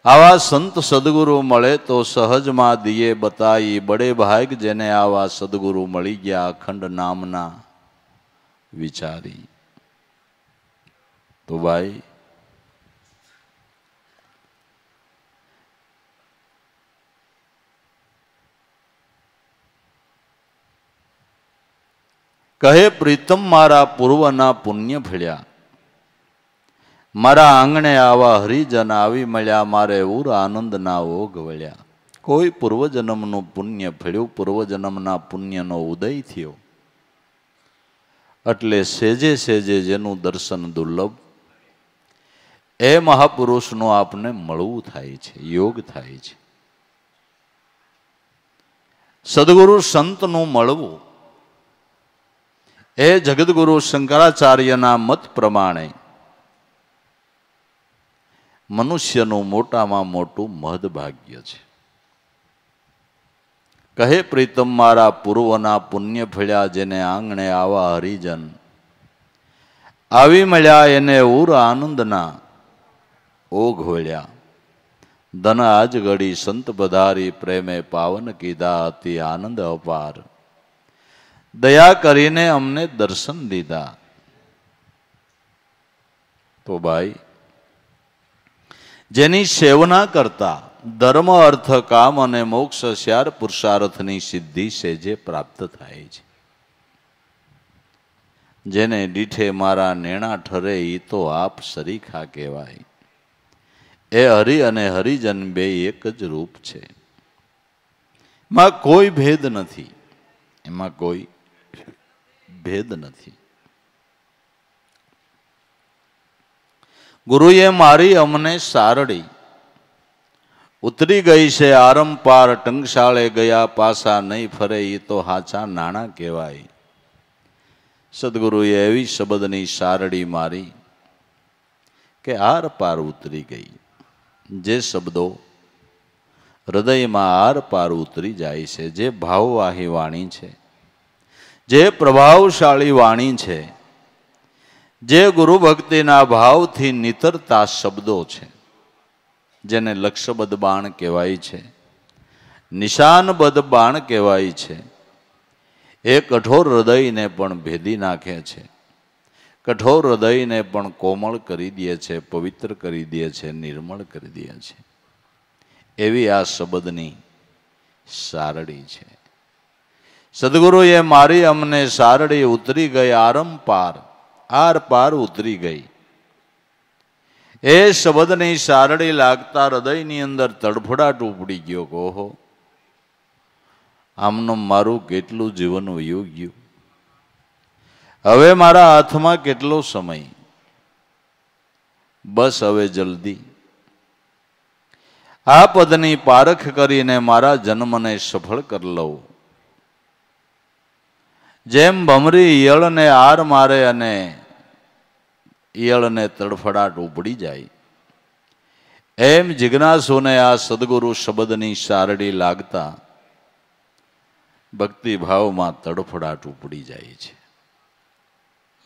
આવા સંત સદગુરુ મળે તો સહજમાં દિયે બતાઈ. બડે ભાગ જેને આવા સદગુરુ મળી ગયા અખંડ નામના વિચારી. તો ભાઈ કહે પ્રીતમ મારા પૂર્વના પુણ્ય ફળ્યા. મારા આંગણે આવા હરિજન આવી મળ્યા. મારે ઉર આનંદના ઓઘ વળ્યા. કોઈ પૂર્વજન્મનું પુણ્ય ફળ્યું, પૂર્વજન્મના પુણ્યનો ઉદય થયો એટલે સેજે સેજે જેનું દર્શન દુર્લભ એ મહાપુરુષનું આપને મળવું થાય છે, યોગ થાય છે. સદગુરુ સંતનું મળવું એ જગદગુરુ શંકરાચાર્યના મત પ્રમાણે મનુષ્યનું મોટામાં મોટું મહદભાગ્ય છે. કહે પ્રીતમ મારા પૂર્વના પુણ્ય ફળ્યા. જેને આંગણે આવા હરિજન આવી મળ્યા એને ઉર આનંદના ઓઘ વળ્યા. ધન આજ ઘડી સંત પધારી પ્રેમે પાવન કીધા. અતિ આનંદ અપાર દયા કરીને અમને દર્શન દીધા. તો ભાઈ જેની સેવના કરતા ધર્મ અર્થ કામ અને મોક્ષ શ્યાર પુરુષાર્થની સિદ્ધિ છે જે પ્રાપ્ત થાય છે. જેને દીઠે મારા નેણા ઠરે એ તો આપ સરીખા કહેવાય. એ હરિ અને હરિજન બે એક જ રૂપ છે. એમાં કોઈ ભેદ નથી, એમાં કોઈ ભેદ નથી. ગુરુએ મારી અમને સારડી. ઉતરી ગઈ છે આરંપાર. ટંકશાળે ગયા પાસા નહીં ફરે એ તો હાચા નાણાં કહેવાય. સદગુરુએ એવી શબ્દની સારડી મારી કે આર પાર ઉતરી ગઈ. જે શબ્દો હૃદયમાં આર પાર ઉતરી જાય છે, જે ભાવવાહી વાણી છે, જે પ્રભાવશાળી વાણી છે, જે ગુરુ ભક્તિના ભાવથી નિતરતા શબ્દો છે, જેને લક્ષ્યબદ્ધ બાણ કહેવાય છે, નિશાનબદ્ધ બાણ કહેવાય છે, એ કઠોર હૃદયને પણ ભેદી નાખે છે. કઠોર હૃદયને પણ કોમળ કરી દે છે, પવિત્ર કરી દે છે, નિર્મળ કરી દે છે. એવી આ શબ્દની સારડી છે. સદગુરુએ મારી અમને સારડી ઉતરી ગઈ આરંપાર, આર પાર ઉતરી ગઈ. એ શબ્દની સારડી લાગતા હૃદયની અંદર તડફડાટ ઉપડી ગયો. ઓહો, આમનું મારું કેટલું જીવન વયું ગયું. હવે મારા હાથમાં કેટલો સમય, બસ હવે જલ્દી આ પદની પારખ કરીને મારા જન્મને સફળ કરી લઉં. જેમ ભમરી ઈયળને આર મારે અને ઈયળને તડફડાટ ઉપડી જાય, એમ જિજ્ઞાસુને આ સદગુરુ શબ્દની સારડી લાગતા ભક્તિભાવમાં તડફડાટ ઉપડી જાય છે,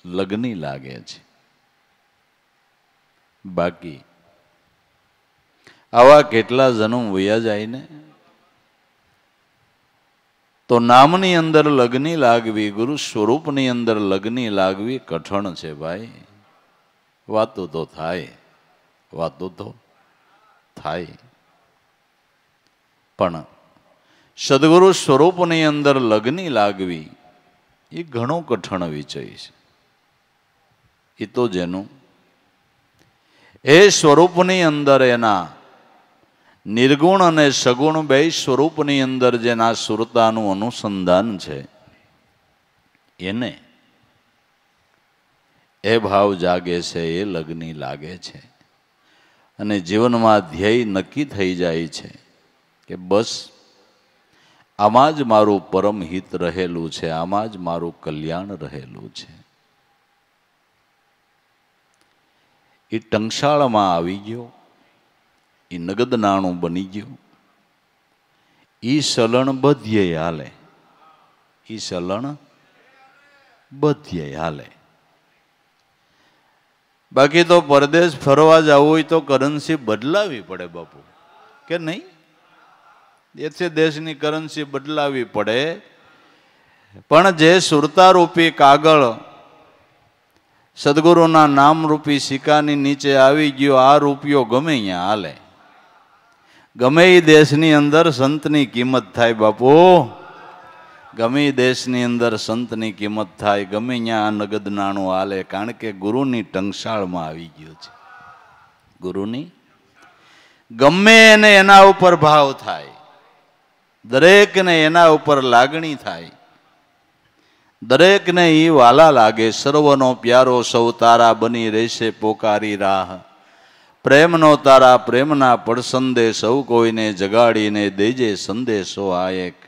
લગની લાગે છે. બાકી આવા કેટલા જન્મ વયા જાય ને, તો નામની અંદર લગની લાગવી, ગુરુ સ્વરૂપની અંદર લગની લાગવી કઠણ છે ભાઈ. વાતો તો થાય, વાતો તો થાય, પણ સદગુરુ સ્વરૂપની અંદર લગની લાગવી એ ઘણો કઠણ વિષય છે. એ તો જેનું એ સ્વરૂપની અંદર એના નિર્ગુણ અને સગુણ બે સ્વરૂપની અંદર જેના સુરતાનું અનુસંધાન છે, એને એ ભાવ જાગે છે, એ લગની લાગે છે, અને જીવનમાં ધ્યેય નક્કી થઈ જાય છે કે બસ આમાં જ મારું પરમ હિત રહેલું છે, આમાં જ મારું કલ્યાણ રહેલું છે. એ ટંકશાળમાં આવી ગયો, એ નગદ નાણું બની ગયું. ઈ સલણ બધ્યે હાલે, ઈ સલણ બધ્યે હાલે. બાકી તો પરદેશ ફરવા જવું હોય તો કરન્સી બદલાવી પડે બાપુ, કે નહીં? દેશે દેશની કરન્સી બદલાવી પડે. પણ જે સુરતારૂપી કાગળ સદગુરુના નામરૂપી સિક્કાની નીચે આવી ગયો, આ રૂપિયો ગમે અહીંયા હાલે. ગમે એ દેશની અંદર સંતની કિંમત થાય બાપુ, ગમે એ દેશની અંદર સંતની કિંમત થાય, ગમે ત્યાં નગદ નાણું હાલે. કારણ કે ગુરુની ટંકશાળમાં આવી ગયો છે. ગુરુની ગમે એને એના ઉપર ભાવ થાય, દરેકને એના ઉપર લાગણી થાય, દરેકને ઈ વાલા લાગે. સર્વનો પ્યારો સૌ તારા બની રહેશે પોકારી રાહ, પ્રેમનો તારા પ્રેમના પડસંદે સૌ કોઈને જગાડીને દેજે સંદેશો આ એક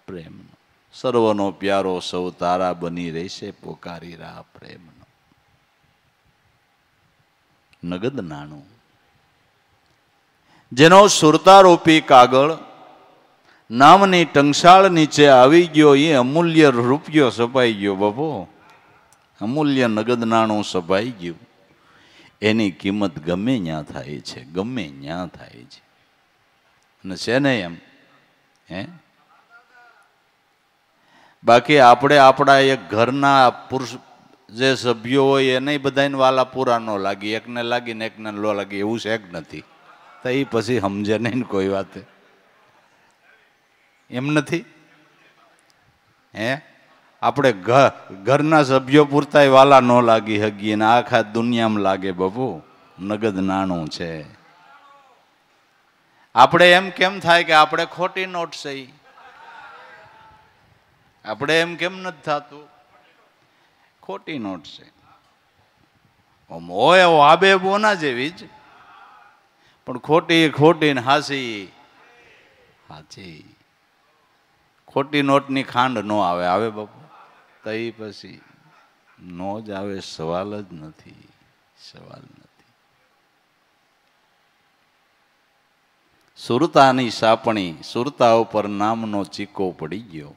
પ્રેમનો. સર્વનો પ્યારો સૌ તારા બની રહેશે પોકારી રાહ, પ્રેમનો. નગદ નાણું જેનો સુરતારૂપી કાગળ નામની ટંકશાળ નીચે આવી ગયો, એ અમૂલ્ય રૂપિયો સપાઈ ગયો બાપુ, અમૂલ્ય નગદ નાણું સપાઈ ગયું. એની કિંમત ગમે ત્યાં થાય છે, ગમે ત્યાં થાય છે. અને છે ને એમ હે, બાકી આપણે આપણા એક ઘરના પુરુષ જે સભ્યો હોય એને બધાને વાલા પૂરા ન લાગી, એકને લાગીને એકને ન લાગી, એવું છે કે નથી? તો એ પછી સમજે નહીં કોઈ વાત, એમ નથી હે. આપણે ઘરના સભ્યો પૂરતાય વાલા ન લાગી હગી, ને આખા દુનિયામાં લાગે બાપુ નગદ નાણું છે. આપણે એમ કેમ થાય કે આપણે ખોટી નોટ છે? આપણે એમ કેમ નથી થતું? ખોટી નોટ છે. હોય આબે બોના જેવી જ, પણ ખોટી ખોટી ને હાસી હાચી. ખોટી નોટની ખાંડ ન આવે, આવે બાપુ? તો એ પછી નો જ આવે, સવાલ જ નથી, સવાલ નથી. સુરતાની સાપણી, સુરતા ઉપર નામનો ચીકો પડી ગયો,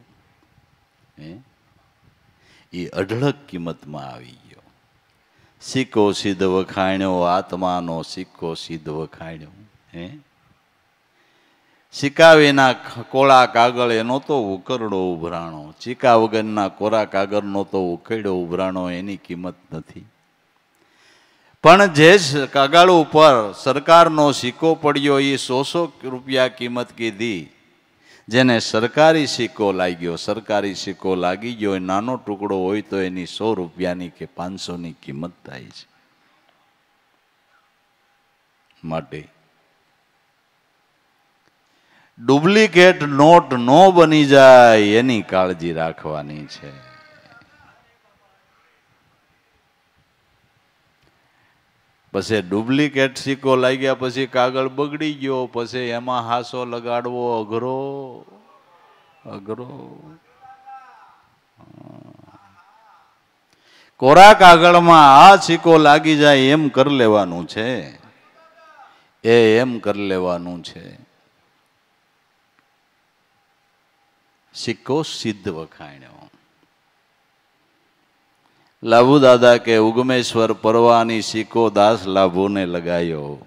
એ અઢળક કિંમતમાં આવી ગયો. સિક્કો સિદ્ધ વખાણ્યો, આત્માનો સિક્કો સિદ્ધ વખાણ્યો. હે, સિક્કા વિના કોળા કાગળ એનો તો ઉકરડો ઉભરાણો, ચીકા વગરના કોરા કાગળનો તો ઉકેડો ઉભરાણો, એની કિંમત નથી. પણ જે કાગળ ઉપર સરકારનો સિક્કો પડ્યો, એ 100 રૂપિયા કિંમત કીધી. જેને સરકારી સિક્કો લાગ્યો, સરકારી સિક્કો લાગી ગયો, નાનો ટુકડો હોય તો એની 100 રૂપિયાની કે 500ની કિંમત થાય છે. માટે ડુપ્લિકેટ નોટ નો બની જાય એની કાળજી રાખવાની છે. પછી ડુપ્લિકેટ સિક્કો લાગ્યા પછી કાગળ બગડી ગયો, પછી એમાં હાસો લગાડવો અઘરો અઘરો. કોરા કાગળમાં આ સિક્કો લાગી જાય એમ કરી લેવાનું છે, એમ કરી લેવાનું છે. સિક્કો સિદ્ધ વખાણ્યો. લાભુ દાદા કે ઉગમેશ્વર પરવાની સિક્કો દાસ લાભુને લગાયો.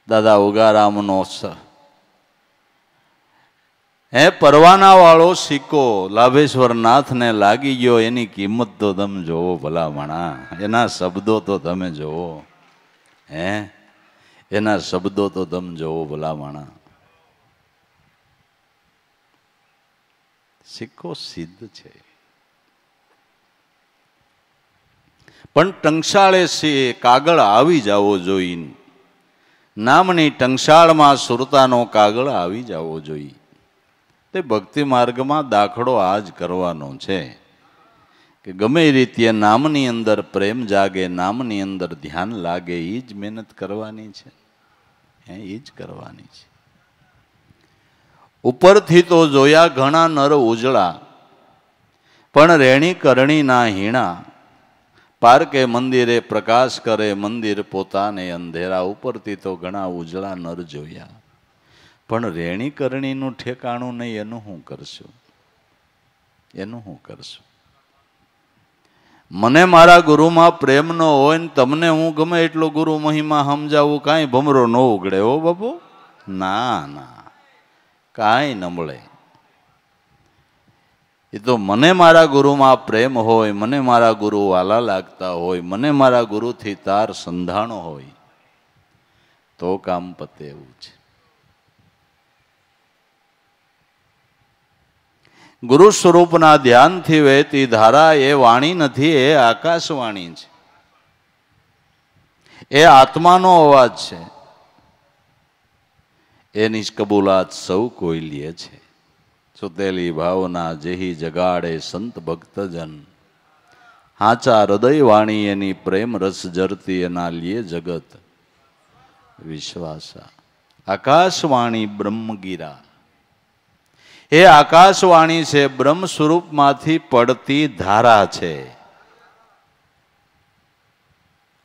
દાદા ઉગારામનો પરવાના વાળો સિક્કો લાભેશ્વર નાથને લાગી ગયો, એની કિંમત તો તમે જોવો ભલામણા, એના શબ્દો તો તમે જોવો. એના શબ્દો તો તમે જોવો ભલામણા. સિક્કો સિદ્ધ છે. પણ ટંકશાળે કાગળ આવી જવો જોઈએ. નામની ટંકશાળમાં સુરતાનો કાગળ આવી જવો જોઈએ. તે ભક્તિ માર્ગમાં દાખલો આ જ કરવાનો છે કે ગમે એ રીતે નામની અંદર પ્રેમ જાગે, નામની અંદર ધ્યાન લાગે, એ જ મહેનત કરવાની છે, એ જ કરવાની છે. ઉપરથી તો જોયા ઘણા નર ઉજળા, પણ રેણી કરણીના હીણા. પારકે મંદિરે પ્રકાશ કરે, મંદિર પોતાને અંધેરા. ઉપરથી તો ઘણા ઉજળા નર જોયા, પણ રેણી કરણીનું ઠેકાણું નહીં. એનું શું કરશું? એનું શું કરશું? મને મારા ગુરુમાં પ્રેમ ન હોય ને તમને હું ગમે એટલો ગુરુ મહિમા સમજાવું, કાંઈ ભમરો ન ઉગડે હો બાપુ. ના ના, કાંઈ ન મળે. એ તો મને મારા ગુરુમાં પ્રેમ હોય, મને મારા ગુરુ વાલા લાગતા હોય, મને મારા ગુરુથી તાર સંધાણો હોય તો કામ પતે એવું છે. ગુરુ સ્વરૂપના ધ્યાનથી વહેતી ધારા એ વાણી નથી, એ આકાશવાણી છે. એ આત્માનો અવાજ છે. એની જ કબૂલાત સૌ કોઈ લે છે. સુતેલી ભાવના જેહી જગાડે સંત ભક્તજન. હાચા હૃદય વાણી એની પ્રેમ રસ જરતી, એના લીએ જગત વિશ્વાસા. આકાશવાણી બ્રહ્મગીરા. એ આકાશવાણી છે, બ્રહ્મ સ્વરૂપમાંથી પડતી ધારા છે.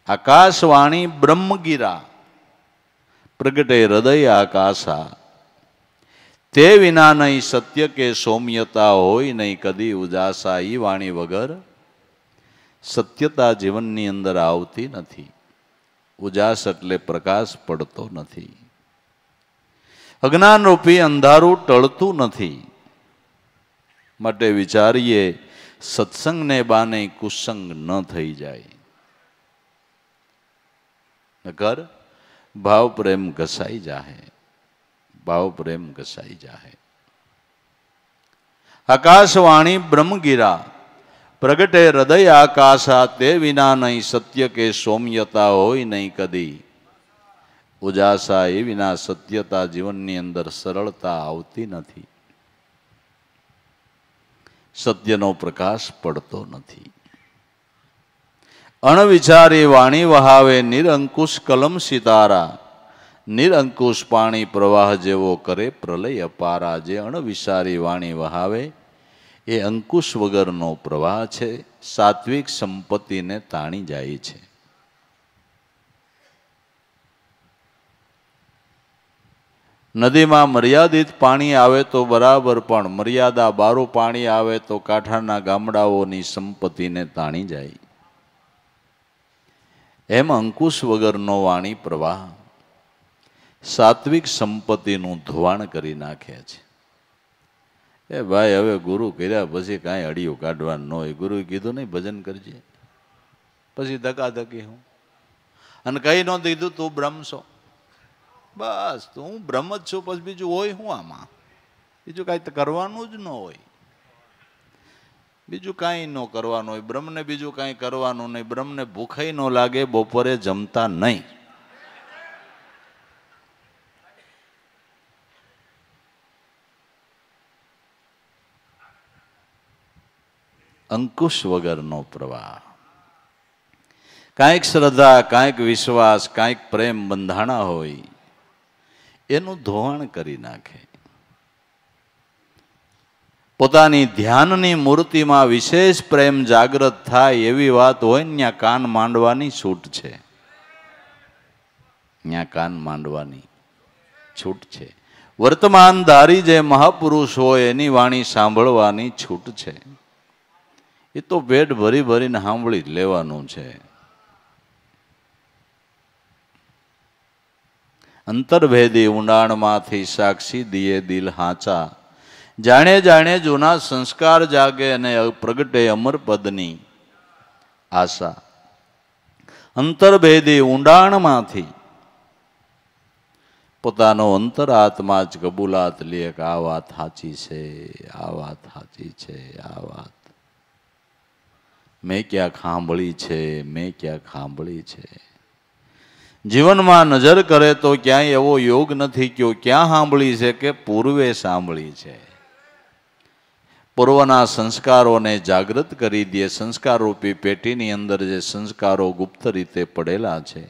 આકાશવાણી બ્રહ્મગીરા. પ્રગટે હૃદય આકાશા. તે વિના નહીં સત્ય કે સૌમ્યતા હોય નહીં કદી ઉજાસા. ઈ વાણી વગર સત્યતા જીવનની અંદર આવતી નથી. ઉજાસ એટલે પ્રકાશ પડતો નથી. અજ્ઞાન રૂપી અંધારું ટળતું નથી. માટે વિચારીએ સત્સંગને બાને કુસંગ ન થઈ જાય, નકર ભાવ પ્રેમ ઘસાઈ જાહે. ભાવ પ્રેમ ઘસાઈ જાહે. આકાશવાણી બ્રહ્મગીરા. પ્રગટે હૃદય આકાશા. તે વિના નહીં સત્ય કે સૌમ્યતા હોય નહીં કદી ઉજાસા. એ વિના સત્યતા જીવનની અંદર સરળતા આવતી નથી. સત્યનો પ્રકાશ પડતો નથી. અણવિચારી વાણી વહાવે નિરંકુશ કલમ સિતારા. નિરંકુશ પાણી પ્રવાહ જેવો કરે પ્રલય અપારા. જે અણવિચારી વાણી વહાવે એ અંકુશ વગરનો પ્રવાહ છે. સાત્વિક સંપત્તિને તાણી જાય છે. નદીમાં મર્યાદિત પાણી આવે તો બરાબર, પણ મર્યાદા બારું પાણી આવે તો કાંઠાના ગામડાઓની સંપત્તિને તાણી જાય. એમ અંકુશ વગરનો વાણી પ્રવાહ સાત્વિક સંપત્તિનું ધોવાણ કરી નાખે છે. એ ભાઈ હવે ગુરુ કર્યા પછી કાંઈ અડિયું કાઢવાનું ન હોય. ગુરુએ કીધું નહીં ભજન કરજે, પછી ધકાધકી હું અને કઈ ન દીધું તું બ્રહ્મ છો, બસ તું હું બ્રહ્મ જ છું, પછી બીજું હોય હું આમાં. બીજું કાંઈ કરવાનું જ ન હોય, બીજું કાંઈ ન કરવાનું હોય. બ્રહ્મને બીજું કાંઈ કરવાનું નહીં. બ્રહ્મને ભૂખાઈ ન લાગે, બપોરે જમતા નહીં. અંકુશ વગરનો પ્રવાહ. કાંઈક શ્રદ્ધા, કાંઈક વિશ્વાસ, કાંઈક પ્રેમ બંધાણા હોય એનું ધોવાણ કરી નાખે. પોતાની ધ્યાનની મૂર્તિમાં વિશેષ પ્રેમ જાગૃત થાય એવી વાત હોય ને ત્યાં કાન માંડવાની છૂટ છે. ત્યાં કાન માંડવાની છૂટ છે. વર્તમાન ધારી જે મહાપુરુષ હોય એની વાણી સાંભળવાની છૂટ છે. એ તો પેટ ભરી ભરીને સાંભળી જ લેવાનું છે. અંતરભેદી ઊંડાણમાંથી સાક્ષી દિયે દિલ હાચા. જાણે જાણે જૂના સંસ્કાર જાગે અને પ્રગટે અમર પદની આશા. અંતરભેદી ઊંડાણમાંથી પોતાનો અંતર આત્મા જ કબૂલાત લે કે આ વાત સાચી છે, આ વાત સાચી છે, આ વાત મેં ક્યાંક સાંભળી છે, મેં ક્યાંક સાંભળી છે. જીવનમાં નજર કરે તો ક્યાંય એવો યોગ નથી કે ક્યાં સાંભળી છે કે પૂર્વે સાંભળી છે. પૂર્વના સંસ્કારોને જાગૃત કરી દે. સંસ્કાર રૂપી પેટીની અંદર જે સંસ્કારો ગુપ્ત રીતે પડેલા છે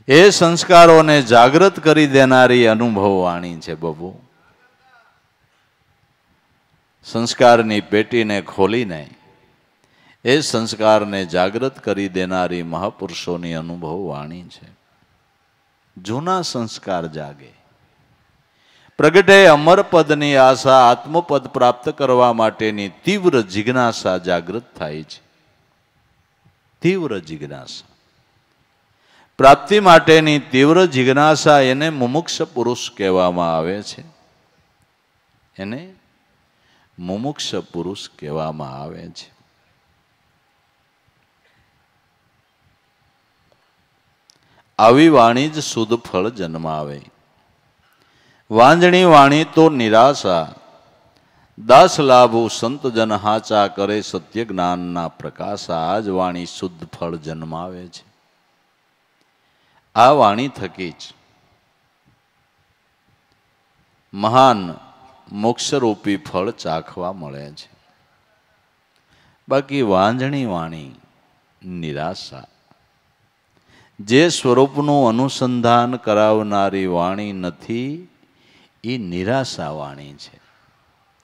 એ સંસ્કારોને જાગૃત કરી દેનારી અનુભવ વાણી છે બબુ. સંસ્કારની પેટીને ખોલીને એ સંસ્કારને જાગૃત કરી દેનારી મહાપુરુષોની અનુભવ વાણી છે. જૂના સંસ્કાર જાગે, પ્રગટે અમર પદની આશા. આત્મપદ પ્રાપ્ત કરવા માટેની તીવ્ર જિજ્ઞાસા જાગૃત થાય છે. તીવ્ર જિજ્ઞાસા, પ્રાપ્તિ માટેની તીવ્ર જિજ્ઞાસા, એને મુમુક્ષ પુરુષ કહેવામાં આવે છે. એને મુમુક્ષ પુરુષ કહેવામાં આવે છે. આવી વાણી જ શુદ્ધ ફળ જન્માવે. વાંજણી વાણી તો નિરાશા. દાસ લાભુ સંત જન હાચા. કરે સત્ય જ્ઞાનના પ્રકાશા. આ જ વાણી શુદ્ધ ફળ જન્માવે છે. આ વાણી થકી જ મહાન મોક્ષરૂપી ફળ ચાખવા મળે છે. બાકી વાંજણી વાણી નિરાશા. જે સ્વરૂપનું અનુસંધાન કરાવનારી વાણી નથી એ નિરાશા વાણી છે.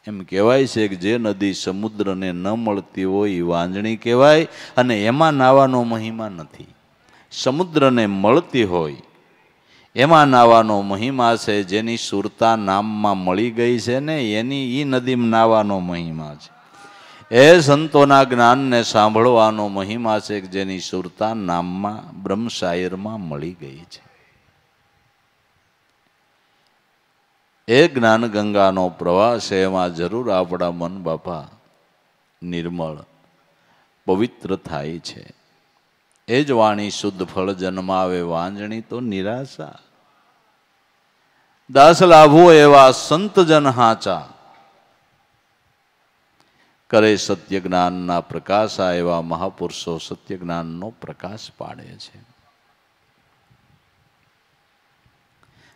એમ કહેવાય છે કે જે નદી સમુદ્રને ન મળતી હોય એ વાંજણી કહેવાય, અને એમાં નાવાનો મહિમા નથી. સમુદ્રને મળતી હોય એમાં નાવાનો મહિમા છે. જેની સુરતા નામમાં મળી ગઈ છે ને એની એ નદીમાં નાવાનો મહિમા છે. એ સંતોના જ્ઞાનને સાંભળવાનો મહિમા છે કે જેની સુરતા નામમાં બ્રહ્મશાયરમાં મળી ગઈ છે. એ જ્ઞાન ગંગાનો પ્રવાહ છે. એમાં જરૂર આપણા મન બાપા નિર્મળ પવિત્ર થાય છે. એ જ વાણી શુદ્ધ ફળ જન્માવે. વાંજણી તો નિરાશા. દાસ લાભો એવા સંત જન હાચા. કરે સત્ય જ્ઞાનના પ્રકાશા. એવા મહાપુરુષો સત્ય જ્ઞાનનો પ્રકાશ પાડે છે.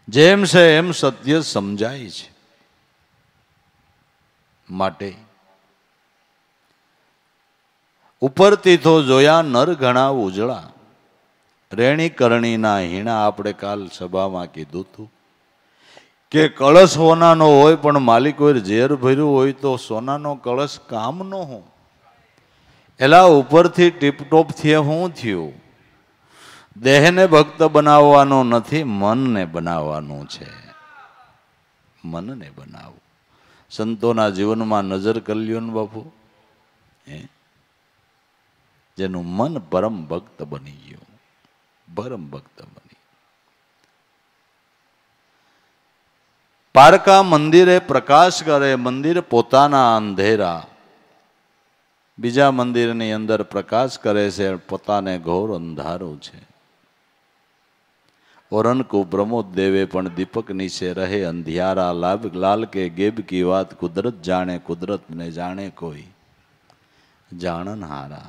જેમ છે એમ સત્ય સમજાય છે. માટે ઉપરથી તો જોયા નર ઘણા ઉજળા. રેણી કરણીના હીણા. આપણે કાલ સભામાં કીધું હતું કે કળશ સોનાનો હોય પણ માલિક હોય ઝેર ભર્યું હોય તો સોનાનો કળશ કામનો હું. એલા ઉપરથી ટીપટોપ થયે શું થયું? દેહને ભક્ત બનાવવાનો નથી, મનને બનાવવાનું છે. મનને બનાવવું. સંતોના જીવનમાં નજર કરી લ્યો ને બાપુ, જેનું મન પરમ ભક્ત બની ગયું. પરમ ભક્ત બની. પારકા મંદિરે પ્રકાશ કરે. મંદિર પોતાના અંધેરા. બીજા મંદિરની અંદર પ્રકાશ કરે છે, પોતાને ઘોર અંધારું છે. औरन को प्रमोद देवे पण दीपक नीचे रहे अंधियारा लाल के गेब की बात कुदरत जाने कुदरत ने जाने कोई जाणन हारा।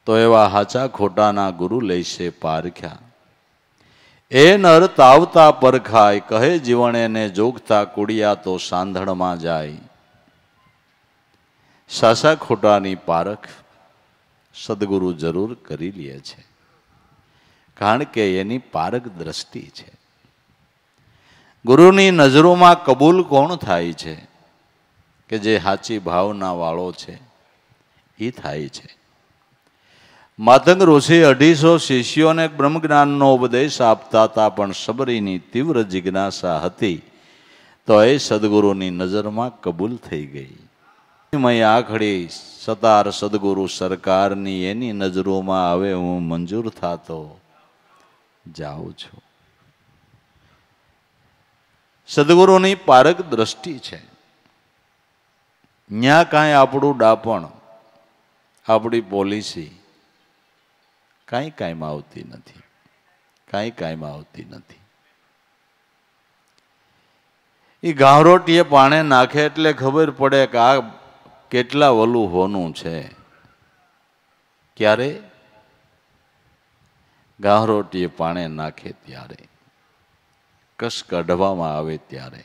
तो एवा हाचा खोटाना गुरु लेशे पारख्या ए नर तावता परखाय कहे जीवने ने जोगता कुड़िया तो सांधण में जाय। सासा खोटानी पारख सदगुरु जरूर करी લે છે, કારણ કે એની પારખ દ્રષ્ટિ છે। ગુરુની નજરોમાં કબૂલ કોણ થાય છે કે જે સાચી ભાવના વાળો છે એ થાય છે। માતંગ ઋષિ 250 શિષ્યોને બ્રહ્મજ્ઞાનનો ઉપદેશ આપતા હતા, પણ સબરીની તીવ્ર જિજ્ઞાસા હતી તો એ સદગુરુની નજરમાં કબૂલ થઈ ગઈ। मैं आखड़ी सतार सदगुरु सरकारनी एनी नजरों में आवे हूँ मंजूर था तो जाऊँ छू। सदगुरुनी पारक दृष्टि है। न्या कांई आपणुं डापण आपणी पॉलिसी कांई कांईमां आवती नथी, कांई कांईमां आवती नथी। ई गांवरोटीए पाणे नाखे एटले खबर पड़े कि आ કેટલા વલું હોનું છે। ક્યારે ગાહરોટીએ પાણે નાખે ત્યારે, કસ કાઢવામાં આવે ત્યારે।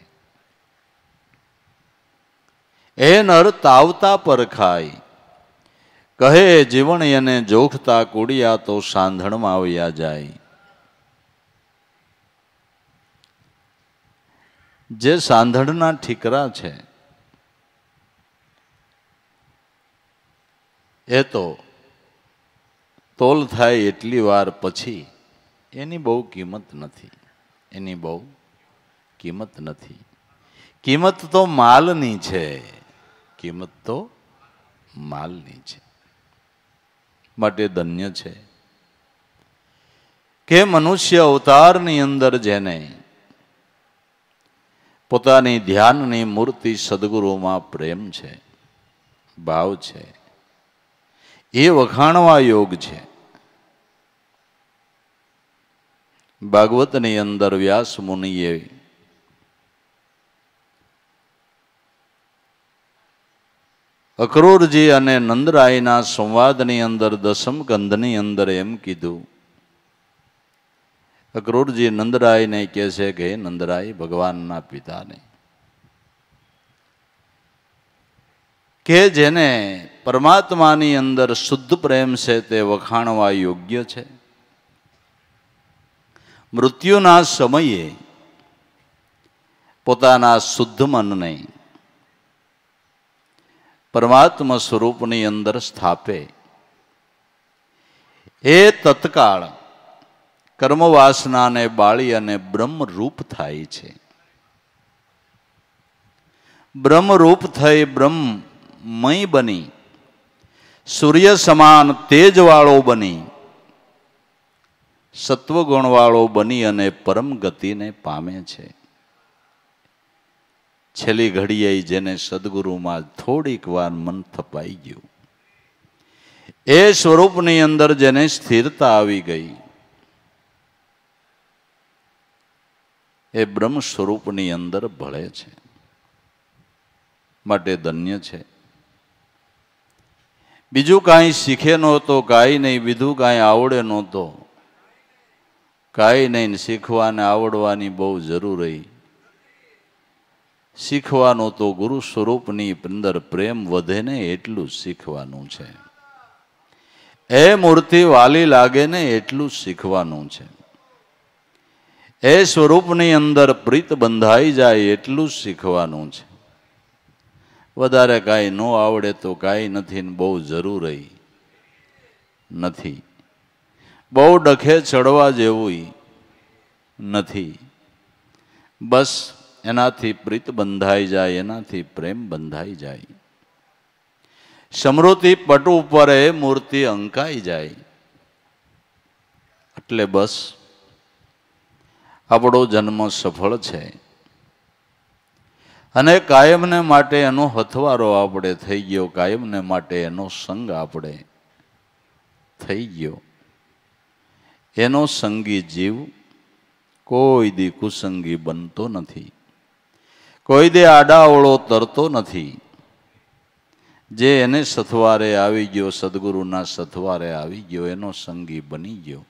એ નર તાવતા પરખાય કહે જીવન એને જોખતા કુડિયા તો સાંધણમાં આવ્યા જાય। જે સાંધણના ઠીકરા છે એ તો તોલ થાય એટલી વાર પછી એની બહુ કિંમત નથી, એની બહુ કિંમત નથી। કિંમત તો માલની છે, કિંમત તો માલની છે। માટે ધન્ય છે કે મનુષ્ય અવતારની અંદર જેને પોતાની ધ્યાનની મૂર્તિ સદગુરુમાં પ્રેમ છે, ભાવ છે, એ વખાણવા યોગ છે। ભાગવતની અંદર વ્યાસ મુનિએ અક્રૂરજી અને નંદરાયના સંવાદની અંદર દસમ કંધની અંદર એમ કીધું। અક્રૂરજી નંદરાયને કહે છે કે હે નંદરાય, ભગવાનના પિતાને કે જેને પરમાત્માની અંદર શુદ્ધ પ્રેમ છે તે વખાણવા યોગ્ય છે। મૃત્યુના સમયે પોતાના શુદ્ધ મનને પરમાત્મા સ્વરૂપની અંદર સ્થાપે એ તત્કાળ કર્મવાસનાને બાળી અને બ્રહ્મરૂપ થાય છે। બ્રહ્મરૂપ થઈ બ્રહ્મમય બની સૂર્ય સમાન તેજવાળો બની સત્વગુણવાળો બની અને પરમ ગતિને પામે છે। છેલ્લી ઘડીએ જેને સદગુરુમાં થોડીક વાર મન થપાઈ ગયું, એ સ્વરૂપની અંદર જેને સ્થિરતા આવી ગઈ, એ બ્રહ્મ સ્વરૂપની અંદર ભળે છે। માટે ધન્ય છે। બીજું કાંઈ શીખે નહોતો, કાંઈ નહીં, બીજું કાંઈ આવડે નહોતો, કાંઈ નહીં। શીખવાને આવડવાની બહુ જરૂર રહી। શીખવાનું તો ગુરુ સ્વરૂપની અંદર પ્રેમ વધે ને એટલું જ શીખવાનું છે। એ મૂર્તિ વાલી લાગે ને એટલું જ શીખવાનું છે। એ સ્વરૂપની અંદર પ્રીત બંધાઈ જાય એટલું જ શીખવાનું છે। વધારે કાંઈ ન આવડે તો કાંઈ નથી, બહુ જરૂર નથી, બહુ ડખે ચડવા જેવું નથી। બસ એનાથી પ્રીત બંધાઈ જાય, એનાથી પ્રેમ બંધાઈ જાય, સમૃદ્ધિ પટ ઉપર એ મૂર્તિ અંકાઈ જાય, એટલે બસ આપણો જન્મ સફળ છે। અને કાયમને માટે એનો હથવારો આપણે થઈ ગયો, કાયમને માટે એનો સંગ આપણે થઈ ગયો એનો સંગી જીવ કોઈ દી કુસંગી બનતો નથી, કોઈ દે આડાવળો તરતો નથી. જે એને સથવારે આવી ગયો, સદગુરુના સથવારે આવી ગયો, એનો સંગી બની ગયો.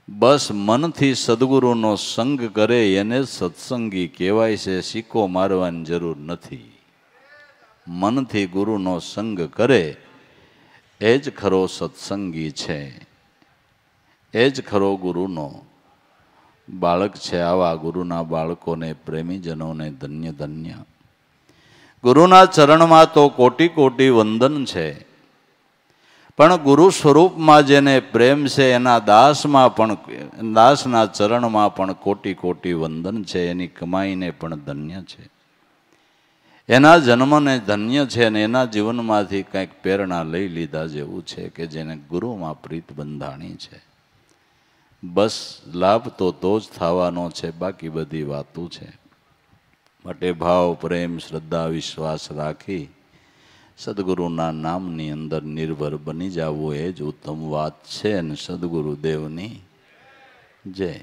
બસ મનથી સદગુરુનો સંગ કરે એને સત્સંગી કહેવાય છે. સિક્કો મારવાની જરૂર નથી. મનથી ગુરુનો સંગ કરે એ જ ખરો સત્સંગી છે, એ જ ખરો ગુરુનો બાળક છે. આવા ગુરુના બાળકોને, પ્રેમીજનોને ધન્ય ધન્ય. ગુરુના ચરણમાં તો કોટી કોટી વંદન છે, પણ ગુરુ સ્વરૂપમાં જેને પ્રેમ છે એના દાસમાં પણ, દાસના ચરણમાં પણ કોટી કોટી વંદન છે. એની કમાઈને પણ ધન્ય છે, એના જન્મને ધન્ય છે અને એના જીવનમાંથી કંઈક પ્રેરણા લઈ લીધા જેવું છે કે જેને ગુરુમાં પ્રીત બંધાણી છે. બસ લાભ તો જ થવાનો છે, બાકી બધી વાતો છે. માટે ભાવ, પ્રેમ, શ્રદ્ધા, વિશ્વાસ રાખી સદગુરુના નામની અંદર નિર્ભર બની જવું એ જ ઉત્તમ વાત છે. અને સદગુરુદેવની જય.